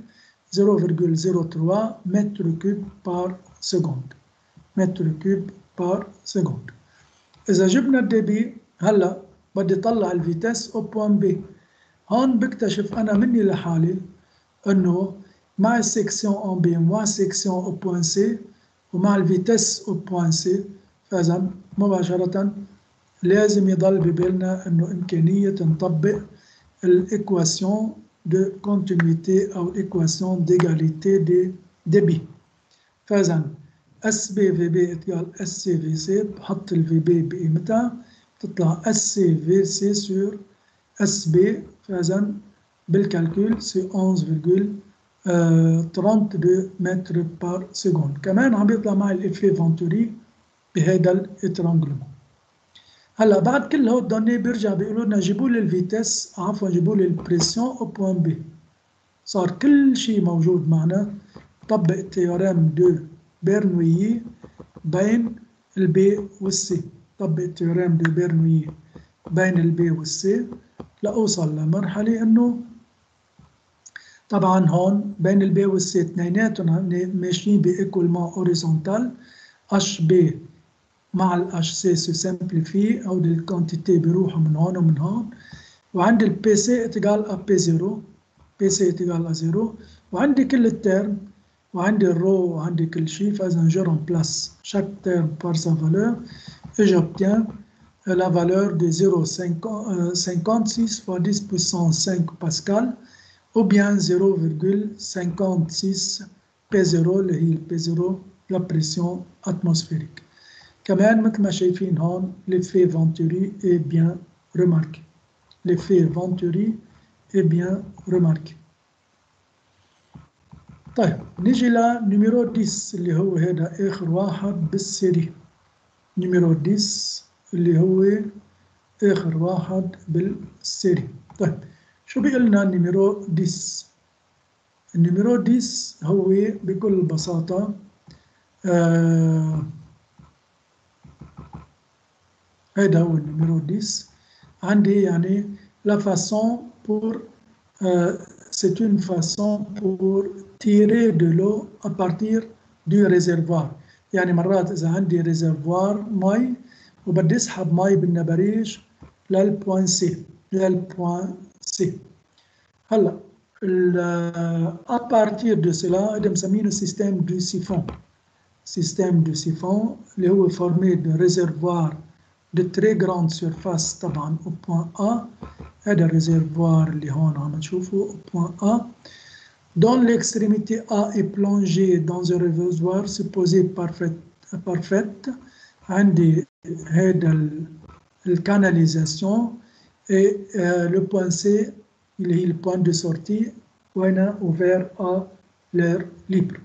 0,03 متر كوب بار سكوند، متر كوب بار سكوند. إذا جبنا الدبي هلا بدي طلع الفيتاس أو بوان بي، هون بكتشف أنا مني لحالي إنه مع السكسيون أون بي ومع السكسيون أو بوان سي ومع الفيتاس أو بوان سي، فإذا مباشرة لازم يضل ببالنا إنه إمكانية نطبق الإيكواسيون de continuité أو l'équation d'égalité des débits. فإذا SB VB égale SCVC، بحط ال VB بقيمتها بتطلع SCVC sur SB، فإذا بالكالكول سي 11,32 متر بار سكوند. كمان عم بيطلع معي الإفي فانتوري بهذا الاترانجلمون. هلا بعد كل هول الدوني بيرجع بيقولوا لنا جيبوا لي الفيتاس، عفوا جيبوا لي البريسيون او بوان بي. صار كل شيء موجود معنا. طبق تيوريم دو بيرنويي بين البي والسي، طبق تيوريم دو بيرنويي بين البي والسي لأوصل لمرحلة انه طبعا هون بين البي والسي اثنيناتهم ماشيين بإيكولمون اوريزونتال، اش بي مع الاتش سي سو سمبليفي او الكونتيتي بيروحوا من هون ومن هون، وعندي البي سي اتجال ا بي 0، بي سي اتجال ا 0، وعندي كل الترم وعندي الرو وعندي كل شيء، فاذا جو رامبلاس chaque terme par sa valeur et j'obtiens la valeur de 0,56 fois 10 puissance 5 pascal ou bien 0,56 P0 اللي هي P0 la pression atmosphérique. كمان مثل ما شايفين هون l'effet Venturi est bien remarqué. L'effet Venturi est bien remarqué. طيب نيجي لنيميرو 10 اللي هو هذا آخر واحد بالسيري. نيميرو 10 اللي هو آخر واحد بالسيري. طيب شو بيقول لنا النيميرو 10؟ النيميرو 10 هو بكل بساطة هذا هو النيميرو 10. عندي يعني la façon pour c'est une façon pour tirer de l'eau à partir du réservoir. يعني مرات إذا عندي ريزرفوار مي وبدي أسحب مي بالنبريج للبوان سي، للبوان سي. هلا à partir de cela هذا مسمينه système du siphon. système du siphon اللي هو formé de réservoirs de très grande surface طبعا au point A. هذا الريزرفوار اللي هون عم نشوفه au point A dont l'extrémité A est plongée dans un réservoir supposé parfaite. عندي هذا الكاناليزاسيون et le point C اللي هي le point de sortie وهنا ouvert à l'air libre.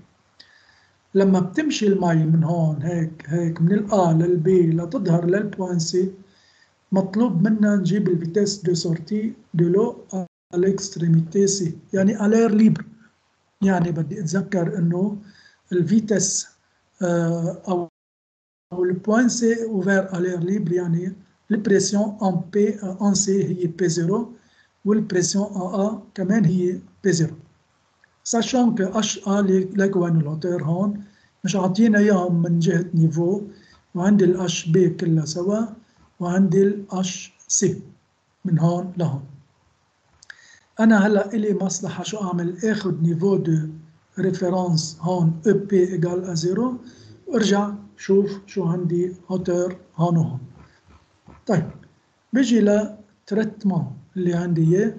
لما بتمشي المي من هون هيك من الA للB لتظهر للبوان C، مطلوب منا نجيب الفيتيس دو سورتي دو لو à l'extrémité C، يعني à l'air libre. يعني بدي اتذكر انه الفيتيس او البوين سي اوفير à l'air libre، يعني البريسيون ان بي ان سي هي بي 0 والبريسيون ان ا كمان هي بي 0. sachant que HA لكوان الهوتير هون مش عاطينا اياهم من جهة نيفو، وعندي ال HB كلها سوا وعندي ال HC من هون لهون. أنا هلا إلي مصلحة شو أعمل؟ آخد نيفو دو ريفيرانس هون EP إيجال A0 وارجع شوف شو عندي هوتير هون وهون. طيب بيجي لتريتمون اللي عندي إياه.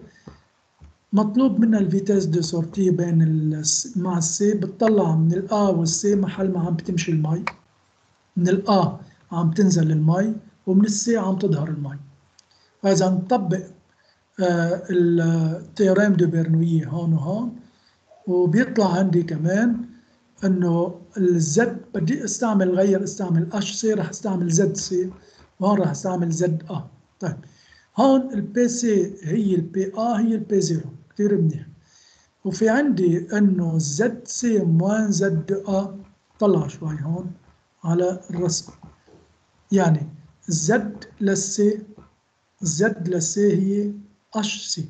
مطلوب منا الفيتاس دو سورتي بين مع السي، بتطلع من الآ والسي محل ما عم بتمشي المي. من الآ عم تنزل المي ومن السي عم تظهر المي. فإذا نطبق التيوريم دو برنويي هون وهون، وبيطلع عندي كمان انه الزد بدي استعمل غير استعمل اش سي، رح استعمل زد سي، وهون رح استعمل زد ا. طيب هون البي سي هي البي ا هي البي 0 كثير منيح. وفي عندي انه زد سي موان زد ا، طلع شوي هون على الرسم، يعني زد للسي، زد للسي هي اش سي،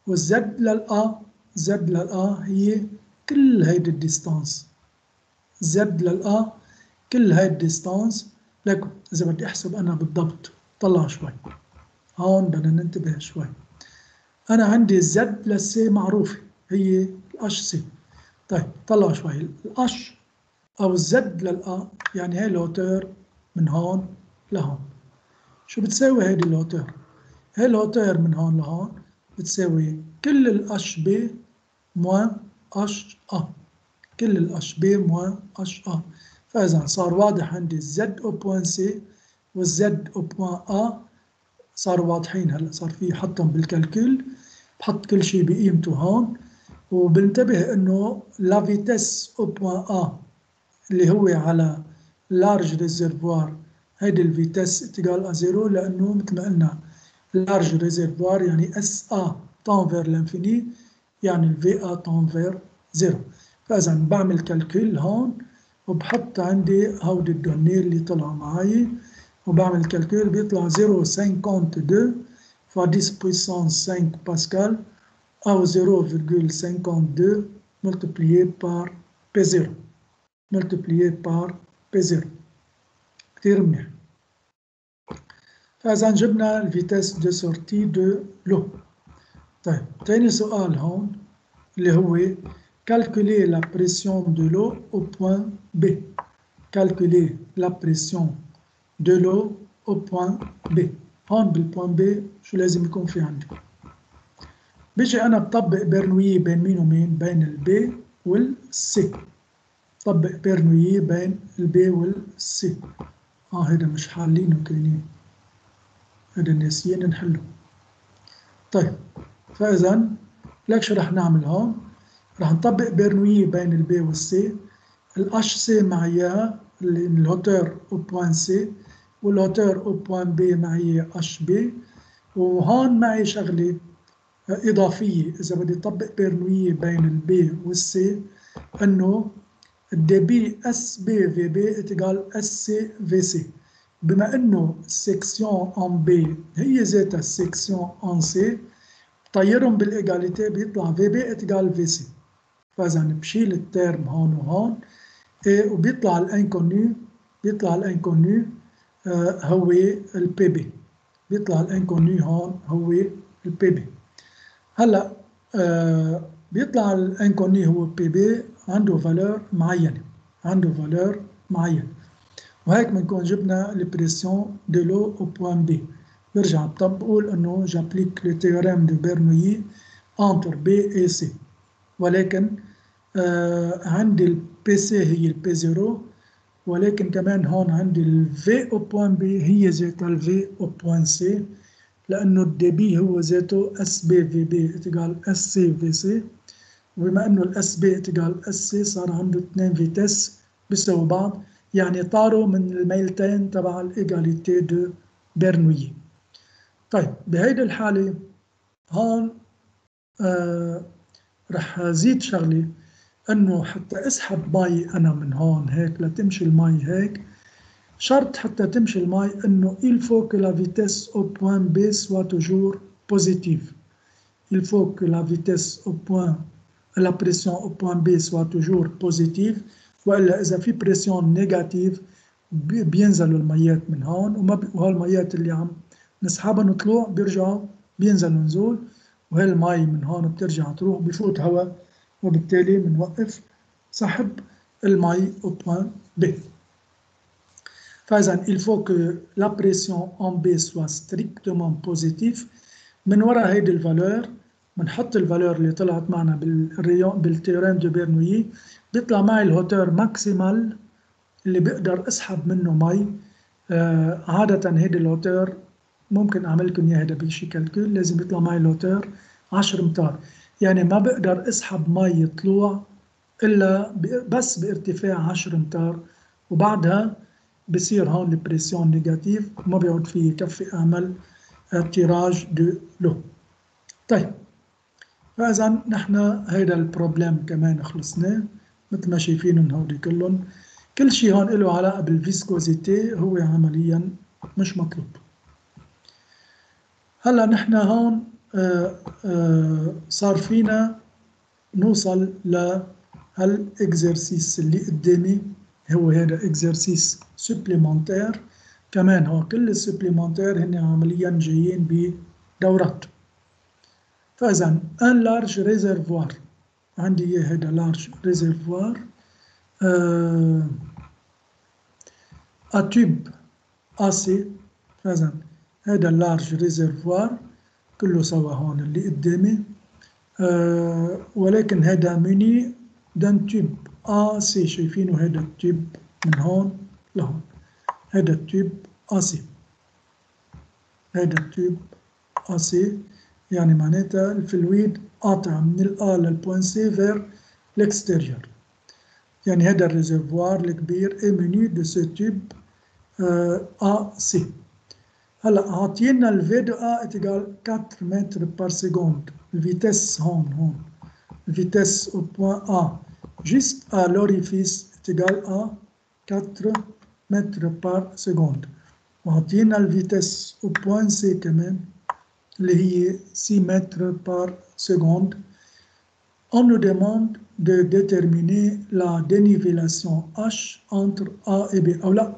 والزد للآ، زد للآ هي كل هيدي الديستانس، زد للآ كل هيدي الديستانس. لكن إذا بدي أحسب أنا بالضبط طلع شوي هون بدنا ننتبه شوي. أنا عندي زد للسي معروفة هي الأش سي. طيب طلع شوي الأش أو الزد للآ، يعني هي الهوتير من هون لهون. شو بتساوي هيدي الهوتير؟ هي الهوتير من هون لهون بتساوي كل الأش بي موان أش أ، كل الأش بي موان أش أ. فإذا صار واضح عندي الزد أو بوان سي والزد أو بوان أ صاروا واضحين. هلا صار في حطهم بالكالكول، بحط كل شيء بقيمته هون، وبنتبه إنه لا فيتيس أو بوان أ اللي هو على لارج ريزرفوار هيدي الفيتيس تيجال أ زيرو، لأنه مثل ما قلنا لارج ريزرفوار يعني اس ا تون فير لانفيني، يعني الفي ا تون فير زيرو. فاذا بعمل كالكول هون وبحط عندي هودي الدوني اللي طلعوا معي، وبعمل كالكول بيطلع 0.52 ف 10 puissance 5 باسكال او 0.52 multiplié par P0 multiplié par P0. كتير منيح. فإذا جبنا الفيتاس دو سورتي دو لو. طيب تاني سؤال هون اللي هو calculer la pression de l'eau au point B. calculer la pression de l'eau au point B. هون بالبوين B شو لازم يكون في عندي؟ بيجي أنا بطبق برنويي بين مين ومين؟ بين البي والسي. طبق برنويي بين البي والسي. هيدا مش حالينه كاينين، هذا ناسيين نحله. طيب فإذا لك شو رح نعمل هون؟ رح نطبق برنويي بين البي والسي. الأش سي معي اللي من الهوتير أو بوان سي، والهوتير أو بوان بي معي أش بي. وهون معي شغلة إضافية إذا بدي طبق برنويي بين البي والسي، إنه الدي بي اس بي في بي اتقال اس سي في سي. بما انه السكسيون ان بي هي ذاتها السكسيون ان سي، طيرهم بالايجاليتي بيطلع في بي اتقال في سي. فاذا بشيل الترم هون وهون وبيطلع الانكونيو، بيطلع الانكونيو هو البي بي، بيطلع الانكونيو هون هو البي بي. هلا بيطلع الانكونيو هو بي بي عنده فالور معينه، عنده فالور معين، وهيك بنكون جبنا البريسيون دو لو او بوان بي. برجع بقول انه جابليك لو تيوريم دو برنويي انتر بي اي سي، ولكن عندي البي سي هي البي 0، ولكن كمان هون عندي الفي او بوان بي هي ذاتها الفي او بوان سي، لانه الدي بي هو ذاته اس بي في بي اتقال اس سي في سي. وبما انه الاس بي اتقال اس سي صار عنده اثنين فيتس بيساوي بعض، يعني طاروا من الميلتين تبع الايجاليتي دو برنويي. طيب بهيدي الحالة هون رح زيد شغلة، انه حتى اسحب مي انا من هون هيك لتمشي المي هيك، شرط حتى تمشي المي انه il faut que la vitesse au point B soit toujours positive. Il faut que la vitesse au point, la pression au point B soit toujours positive، والا اذا في بريسيون نيجاتيف بينزلوا الميات من هون، وهالميات اللي عم نسحبها نطلع بيرجعوا بينزلوا نزول، وهي المي من هون بترجع تروح بفوت هواء، وبالتالي بنوقف سحب المي au point B. فإذا il faut que la pression en B soit strictement positive. من وراء هيدي الفالور بنحط الفالور اللي طلعت معنا بالتيوريم دو بيرنويي، بيطلع معي الهوتور ماكسيمال اللي بقدر اسحب منه مي. عادة هيدي الهوتور ممكن اعمل لكم اياه هيدا بشي كالكول، لازم يطلع معي الهوتور 10 امتار، يعني ما بقدر اسحب مي طلوع الا بس بارتفاع 10 امتار، وبعدها بصير هون البريسيون نيجاتيف، وما بيعود في يكفي اعمل تيراج دو لو. طيب فاذا نحن هيدا البروبليم كمان خلصناه، مثل ما شايفين هودي كلهم، كل شيء هون له علاقه بالفيسكوزيتي هو عمليا مش مطلوب. هلا نحن هون صار فينا نوصل لهالاكزرسيس اللي قدامي، هو هذا اكزرسيس سوبليمونتير. كمان هو كل السوبليمونتير هن عمليا جايين بدورات. فاذا ان لارج ريزرفوار، عندي هذا لارج ريزرفوار اتوب اسي. فاذا هذا اللارج ريزرفوار كله سوا هون اللي قدامي، ولكن هذا ميني دان توب اسي. شايفينه هذا التوب من هون لهون، هذا التوب اسي، هذا التوب اسي، يعني معناتها الفلويد قاطع من الآ للبوين سي فير l'extérieur. يعني هذا الريزرفوار الكبير est muni de ce tube AC. هلا عاطينا ال V de A est égal 4 mètres par seconde. الفيتس هون الفيتس au point A juste à l'orifice est égal à 4 mètres par seconde. وعاطينا الفيتس au point C كمان اللي هي 6 mètres par seconde. On nous demande de déterminer la dénivellation H entre A et B. أو لا،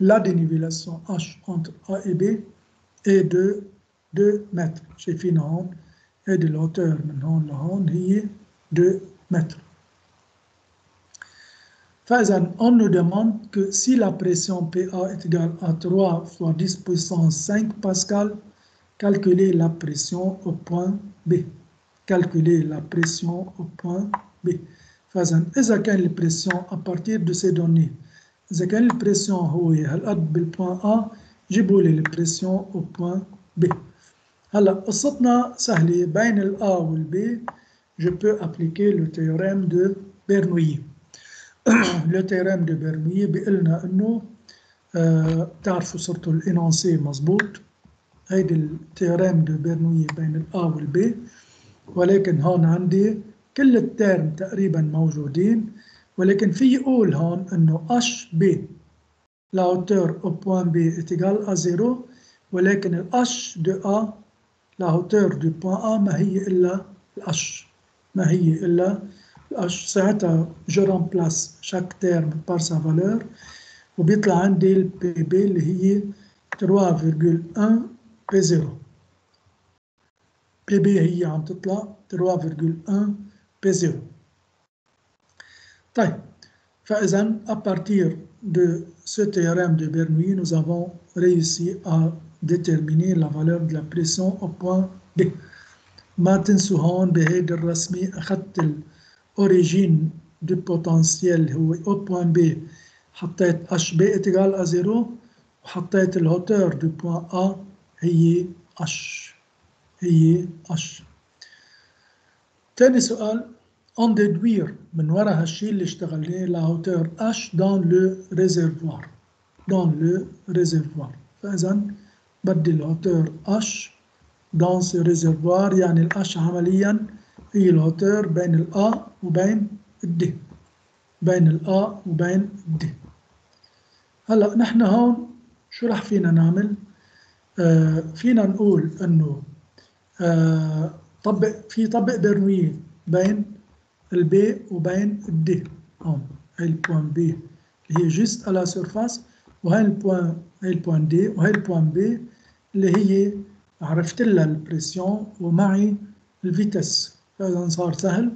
la dénivellation H entre A et B est de 2 mètres. شايفين هون هذه الهوتور من هون لهون هي 2 mètres. فإذا on nous demande que si la pression PA est égale à 3 fois 10 puissance 5 pascal, calculer la pression au point B. Calculer la pression au point B. فإذا إذا كان البريسيون à partir de ces données، إذا كان البريسيون هو هالقد بالبوان A، جيبوا لي البريسيون au point B. هلا قصتنا سهلة، بين ال A وال B je peux appliquer le théorème de Bernoulli. le théorème de Bernoulli بيقول لنا إنه بتعرفوا صرتوا الإنونسي مظبوط، هيدي التيوريم دو برنويي بين ال A وال B، ولكن هون عندي كل التيرم تقريبا موجودين، ولكن في يقول هون انه HB la hauteur au point B est égale à 0، ولكن ال H de A la hauteur du point A ما هي إلا ال H، ما هي إلا ال H. ساعتها je remplace chaque terme par sa valeur، وبيطلع عندي ال PB اللي هي 3,1 P0. PB هي عم تطلع 3,1 P0. طيب فإذا à partir de ce théorème de Bernoulli nous avons réussi à déterminer la valeur de la pression au point B. ما تنسوا هون بهيدي الرسمة أخذت الأوريجين du potentiel هو au point B، حطيت HB est égal à 0، وحطيت الهوتور du point A هي H، هي H. تاني سؤال on déduire من وراء هالشيء اللي اشتغلناه la hauteur H dans le réservoir، dans le réservoir. فإذا بدي الهوتور H dans ce réservoir، يعني الأش عمليا هي الهوتور بين الأ وبين الدي، بين الأ وبين الدي. هلا نحن هون شو رح فينا نعمل؟ فينا نقول انه طبق برنويه بين البي وبين الدي. هون هاي البوان بي اللي هي جست على سيرفاس، وهي البوان دي، وهي البوان بي اللي هي عرفت لها البريسيون ومعي الفيتس. فإذا صار سهل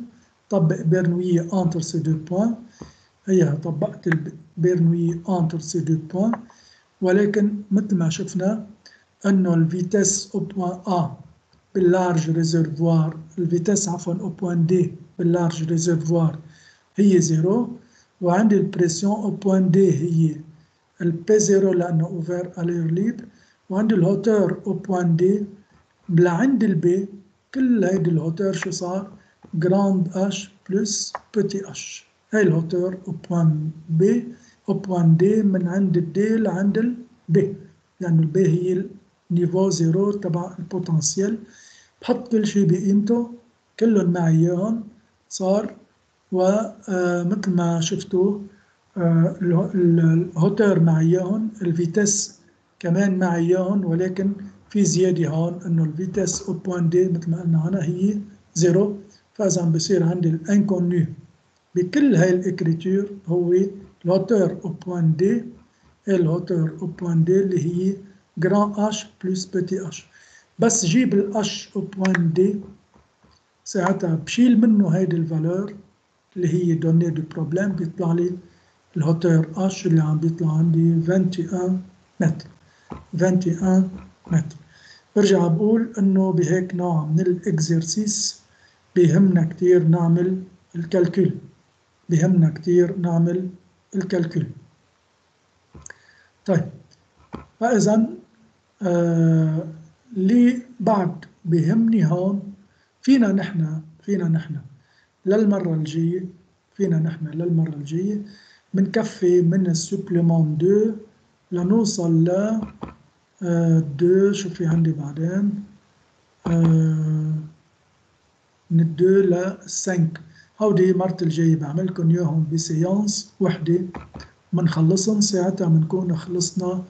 طبق برنويه انتر سي دو بوان. هي طبقت البرنويه انتر سي دو بوان، ولكن مثل ما شفنا انه الفيتس او بوان A باللارج ريزرفوار، الفيتس عفوا او بوان دي باللارج ريزرفوار هي 0، وعندي البريسيون او بوان دي هي البي 0 لانه اوفر الير ليبر، وعندي الهوتور او بوان دي لعند البي. كل هيدي الهوتور شو صار؟ جراند اش بلس بوتي اش. هاي الهوتور او بوان بي او بوان دي من عند الدي لعند البي، لأنه البي هي النيفو 0 تبع البوتنسيال. بحط كل شيء بقيمته، كلهم معي اياهم صار. ومثل ما شفتوا الهوتور معي اياهم، الفيتس كمان معي اياهم، ولكن في زيادة هون انه الفيتس او بوان دي مثل ما قلنا عنها هي 0. فاذا بصير عندي الانكونيو بكل هاي الاكريتور هو الهوتور او بوان دي، الهوتور او بوان دي اللي هي جران اش بلس بتي اش. بس جيب الاش او بوان دي ساعتها بشيل منه هيدي الفالور اللي هي دوني دو بروبليم، بيطلع لي الهوتور اش اللي عم بيطلع عندي 21 متر. 21 متر. برجع بقول انه بهيك نوع من الاكزرسيس بيهمنا كتير نعمل الكالكول، بيهمنا كتير نعمل الكالكول. طيب فإذا اللي بعد بيهمني هون فينا نحن للمرة الجاية، للمرة الجاية بنكفي من السوبليمون 2 لنوصل ل 2. شو في عندي بعدين؟ من 2 ل 5. هودي مرة الجاية بعملكم اياهم بسيانس وحدة منخلصهم، ساعتها بنكون خلصنا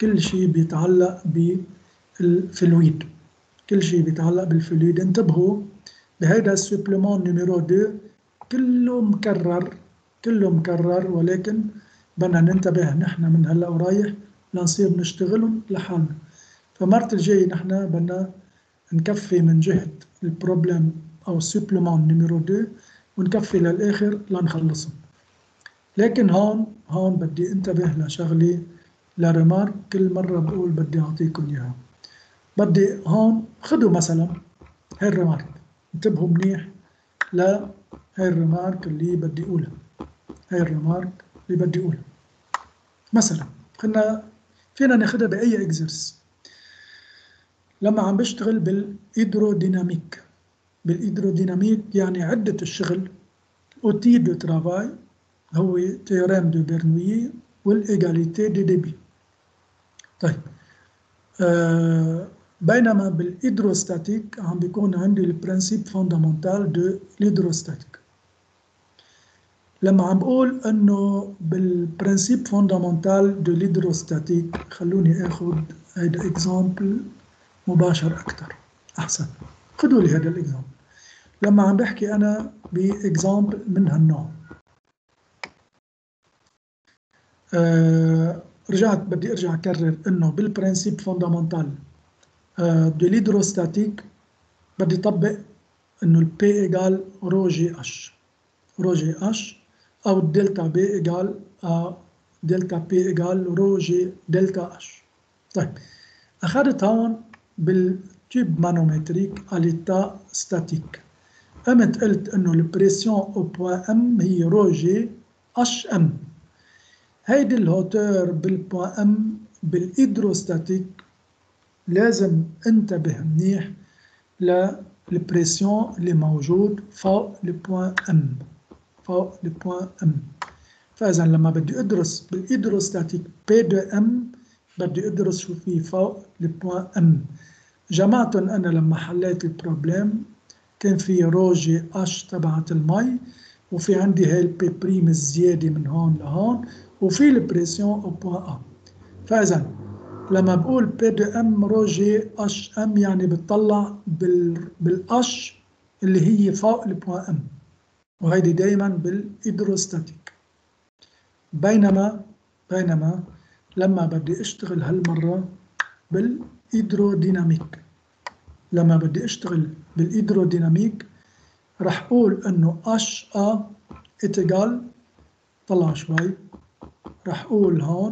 كل شيء بيتعلق بالفلويد. كل شيء بيتعلق بالفلويد. انتبهوا بهيدا السوبليمون نيميرو 2 كله مكرر، ولكن بدنا ننتبه نحن من هلا ورايح لنصير نشتغلهم لحالنا. فمرة الجاي نحن بدنا نكفي من جهة البروبلم أو السوبليمون نيميرو 2 ونكفي للآخر لنخلصهم. لكن هون بدي انتبه لشغلة، لرمارك كل مرة بقول بدي أعطيكم إياها. بدي هون خدوا مثلا هاي الرمارك، انتبهوا منيح لهاي الرمارك اللي بدي أقولها. هاي الرمارك اللي بدي أقولها مثلا فينا ناخدها بأي إكزرس. لما عم بشتغل بالإيدروديناميك، يعني عدة الشغل أوتي دو ترافاي هو تيوريم دو برنويي والإيغاليتي دي ديبي. طيب بينما بالإيدروستاتيك عم بيكون عندي البرنسيب فوندامنتال دو الإيدروستاتيك. لما عم بقول انه بالبرنسيب فوندامنتال دو الإيدروستاتيك، خلوني اخذ هيدا اكزامبل مباشر اكثر احسن. خذوا لي هذا الاكزامبل. لما عم بحكي انا باكزامبل من هالنوع، بدي ارجع اكرر انه بالبرنسيب فوندامنتال دو الهيدروستاتيك بدي اطبق انه البي ايجال رو جي اش، او الدلتا بي ايجال دلتا بي ايجال رو جي دلتا اش. طيب اخذت هون بالتيوب مانومتريك اليتا ستاتيك، قمت قلت انه البريسيون او بوان ام هي رو جي اش ام. هيدي الهوتور بالبوان ام بالإيدروستاتيك لازم انتبه منيح للبريسيون اللي موجود فوق البوان ام. فإذا لما بدي أدرس بالإيدروستاتيك بي دو ام بدي أدرس شو في فوق البوان ام. جماعتهم أنا لما حليت البروبليم كان في رو جي اش تبعت المي، وفي عندي هاي البي بريم الزيادة من هون لهون، وفي البريسيون او بوان ا. فإذا لما بقول بي دو ام رو جي اش ام يعني بتطلع بالاش اللي هي فوق البوان ام، وهيدي دايما بالهيدروستاتيك. بينما لما بدي اشتغل هالمرة بالهيدروديناميك، لما بدي اشتغل بالهيدروديناميك رح اقول انه اش ا اتجال، طلع شوي، رح اقول هون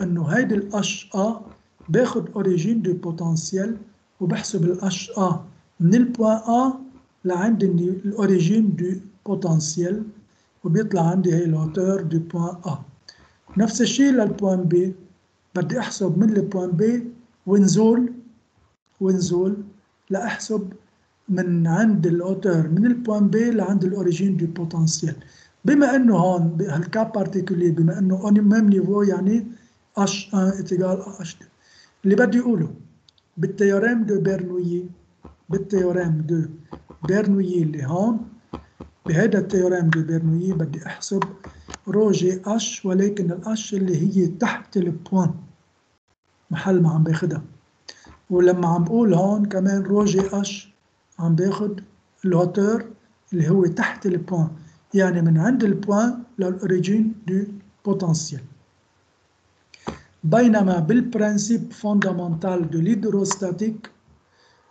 انه هيدي الاش ا باخد اوريجين دو بوتنسيال وبحسب الاش ا من البوان ا لعند الاوريجين دو بوتنسيال، وبيطلع عندي هي الهوتور دو بوان ا. نفس الشيء للبوان بي، بدي احسب من البوان بي ونزول لأحسب من عند الأوتور من البوان بي لعند الأوريجين دو بوتنسيال. بما أنه هون بهالكا بارتيكولي بما أنه اون ميم نيفو يعني H1 اتجال H2، اللي بدي أقوله بالتيوريم دو بيرنويي اللي هون، بهذا التيوريم دو بيرنويي بدي أحسب رو جي اش، ولكن الاش اللي هي تحت البوان محل ما عم باخدها. ولما عم بقول هون كمان رو جي اش عم باخد الهوتور اللي هو تحت البوان، يعني من عند البوان للأوريجين دو بوتنسيال. بينما بالبرنسيب فوندامنتال دو الهيدروستاتيك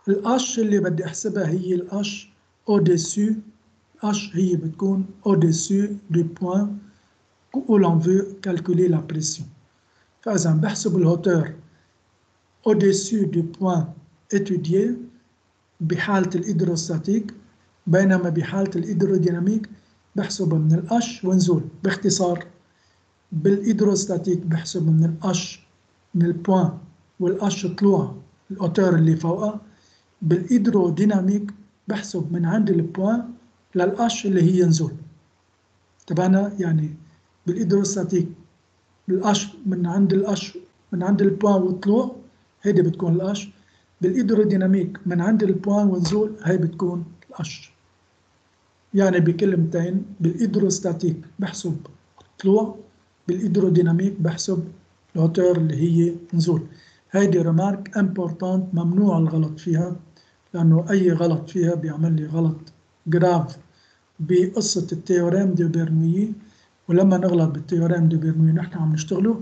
الاش اللي بدي احسبها هي الاش او ديسو، اش هي بتكون او ديسو دو بوان où l'on veut calculer la pression. فإذا بحسب الهوتور au-dessus du point étudié بحالة الهيدروستاتيك، بينما بحالة الهيدروديناميك بحسب من الأش ونزول. باختصار بالهيدروستاتيك بحسب من الأش من البوان والأش طلوع الأوتور اللي فوقها، بالهيدروديناميك بحسب من عند البوان للأش اللي هي نزول. تبعنا يعني بالهيدروستاتيك الأش من عند البوان والطلوع هيدي بتكون الأش، بالهيدروديناميك من عند البوان ونزول هي بتكون الأش. يعني بكلمتين بالهيدروستاتيك بحسب طلوع، بالهيدروديناميك بحسب الهوتور اللي هي نزول. هيدي ريمارك امبورتانت ممنوع الغلط فيها، لأنه أي غلط فيها بيعمل لي غلط جراف بقصة التيوريم دو بيرنويي، ولما نغلط بالتيوريم دو بيرنويي نحن عم نشتغله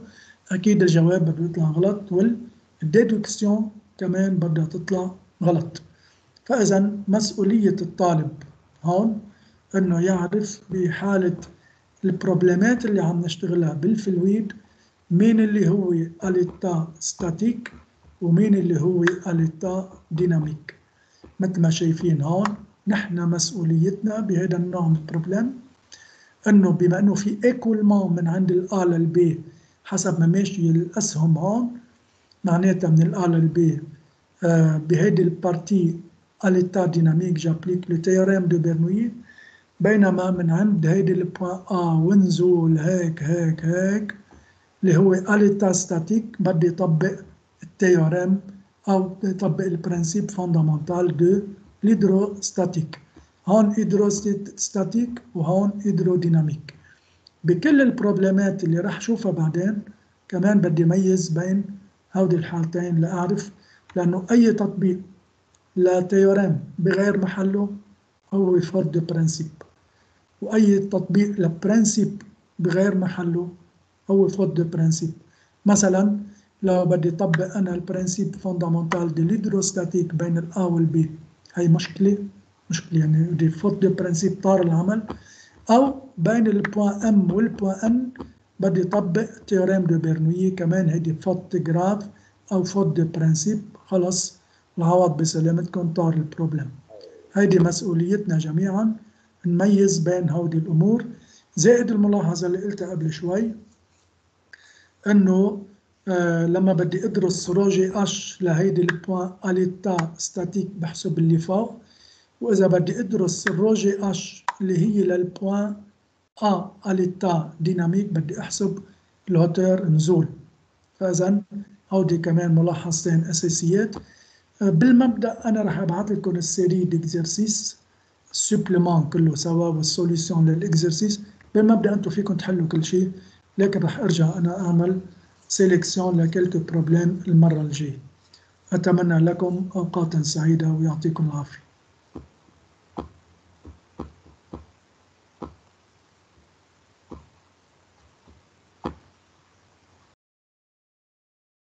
أكيد الجواب بده يطلع غلط، والديدكسيون كمان بدها تطلع غلط. فإذا مسؤولية الطالب هون إنه يعرف بحالة البروبلمات اللي عم نشتغلها بالفلويد مين اللي هو أليتا ستاتيك ومين اللي هو أليتا ديناميك. مثل ما شايفين هون نحن مسؤوليتنا بهذا النوع من البروبلم انه بما انه في ايكولمون من عند الآ للبي حسب ما ماشي الاسهم هون، معناتها من الآ للبي بهيدي البارتي اليتا ديناميك جابليك لو تيوريم دو بيرنويي، بينما من عند هيدي البوان ا ونزول هيك اللي هو اليتا ستاتيك بدي يطبق التيوريم او يطبق البرنسيب فوندامنتال دو الهيدروستاتيك. هون هيدروستاتيك وهون هيدروديناميك. بكل البروبلمات اللي راح شوفها بعدين كمان بدي ميز بين هودي الحالتين لأعرف، لأنه أي تطبيق لتيوريم بغير محله هو فور دو برنسيب، وأي تطبيق لبرنسيب بغير محله هو فور دو برنسيب. مثلا لو بدي طبق أنا البرنسيب فوندامنتال دو الهيدروستاتيك بين الآ والبي، هي مشكلة يعني دي فوت دو برنسيب طار العمل. أو بين البوان ام والبوان ان بدي طبق تيوريم دو بيرنويي، كمان هيدي فوت جراف أو فوت دو برنسيب، خلص العوض بسلامتكم طار البروبلم. هيدي مسؤوليتنا جميعا نميز بين هودي الأمور. زائد الملاحظة اللي قلتها قبل شوي انه لما بدي ادرس رو جي اش لهيدي البوان اليتا ستاتيك بحسب اللي فوق، واذا بدي ادرس الرو جي اش اللي هي للبوان اليتا ديناميك بدي احسب الهوتور نزول. فاذا هودي كمان ملاحظتين أساسيات. بالمبدأ أنا راح أبعث لكم السيري ديكزرسيس السوبليمون كله سوا والسوليسيون للإكزرسيس. بالمبدأ أنتم فيكم تحلوا كل شيء، لكن راح أرجع أنا أعمل سيليكسيون لكلكو بروبليم المرة الجاية. أتمنى لكم أوقاتا سعيدة ويعطيكم العافية.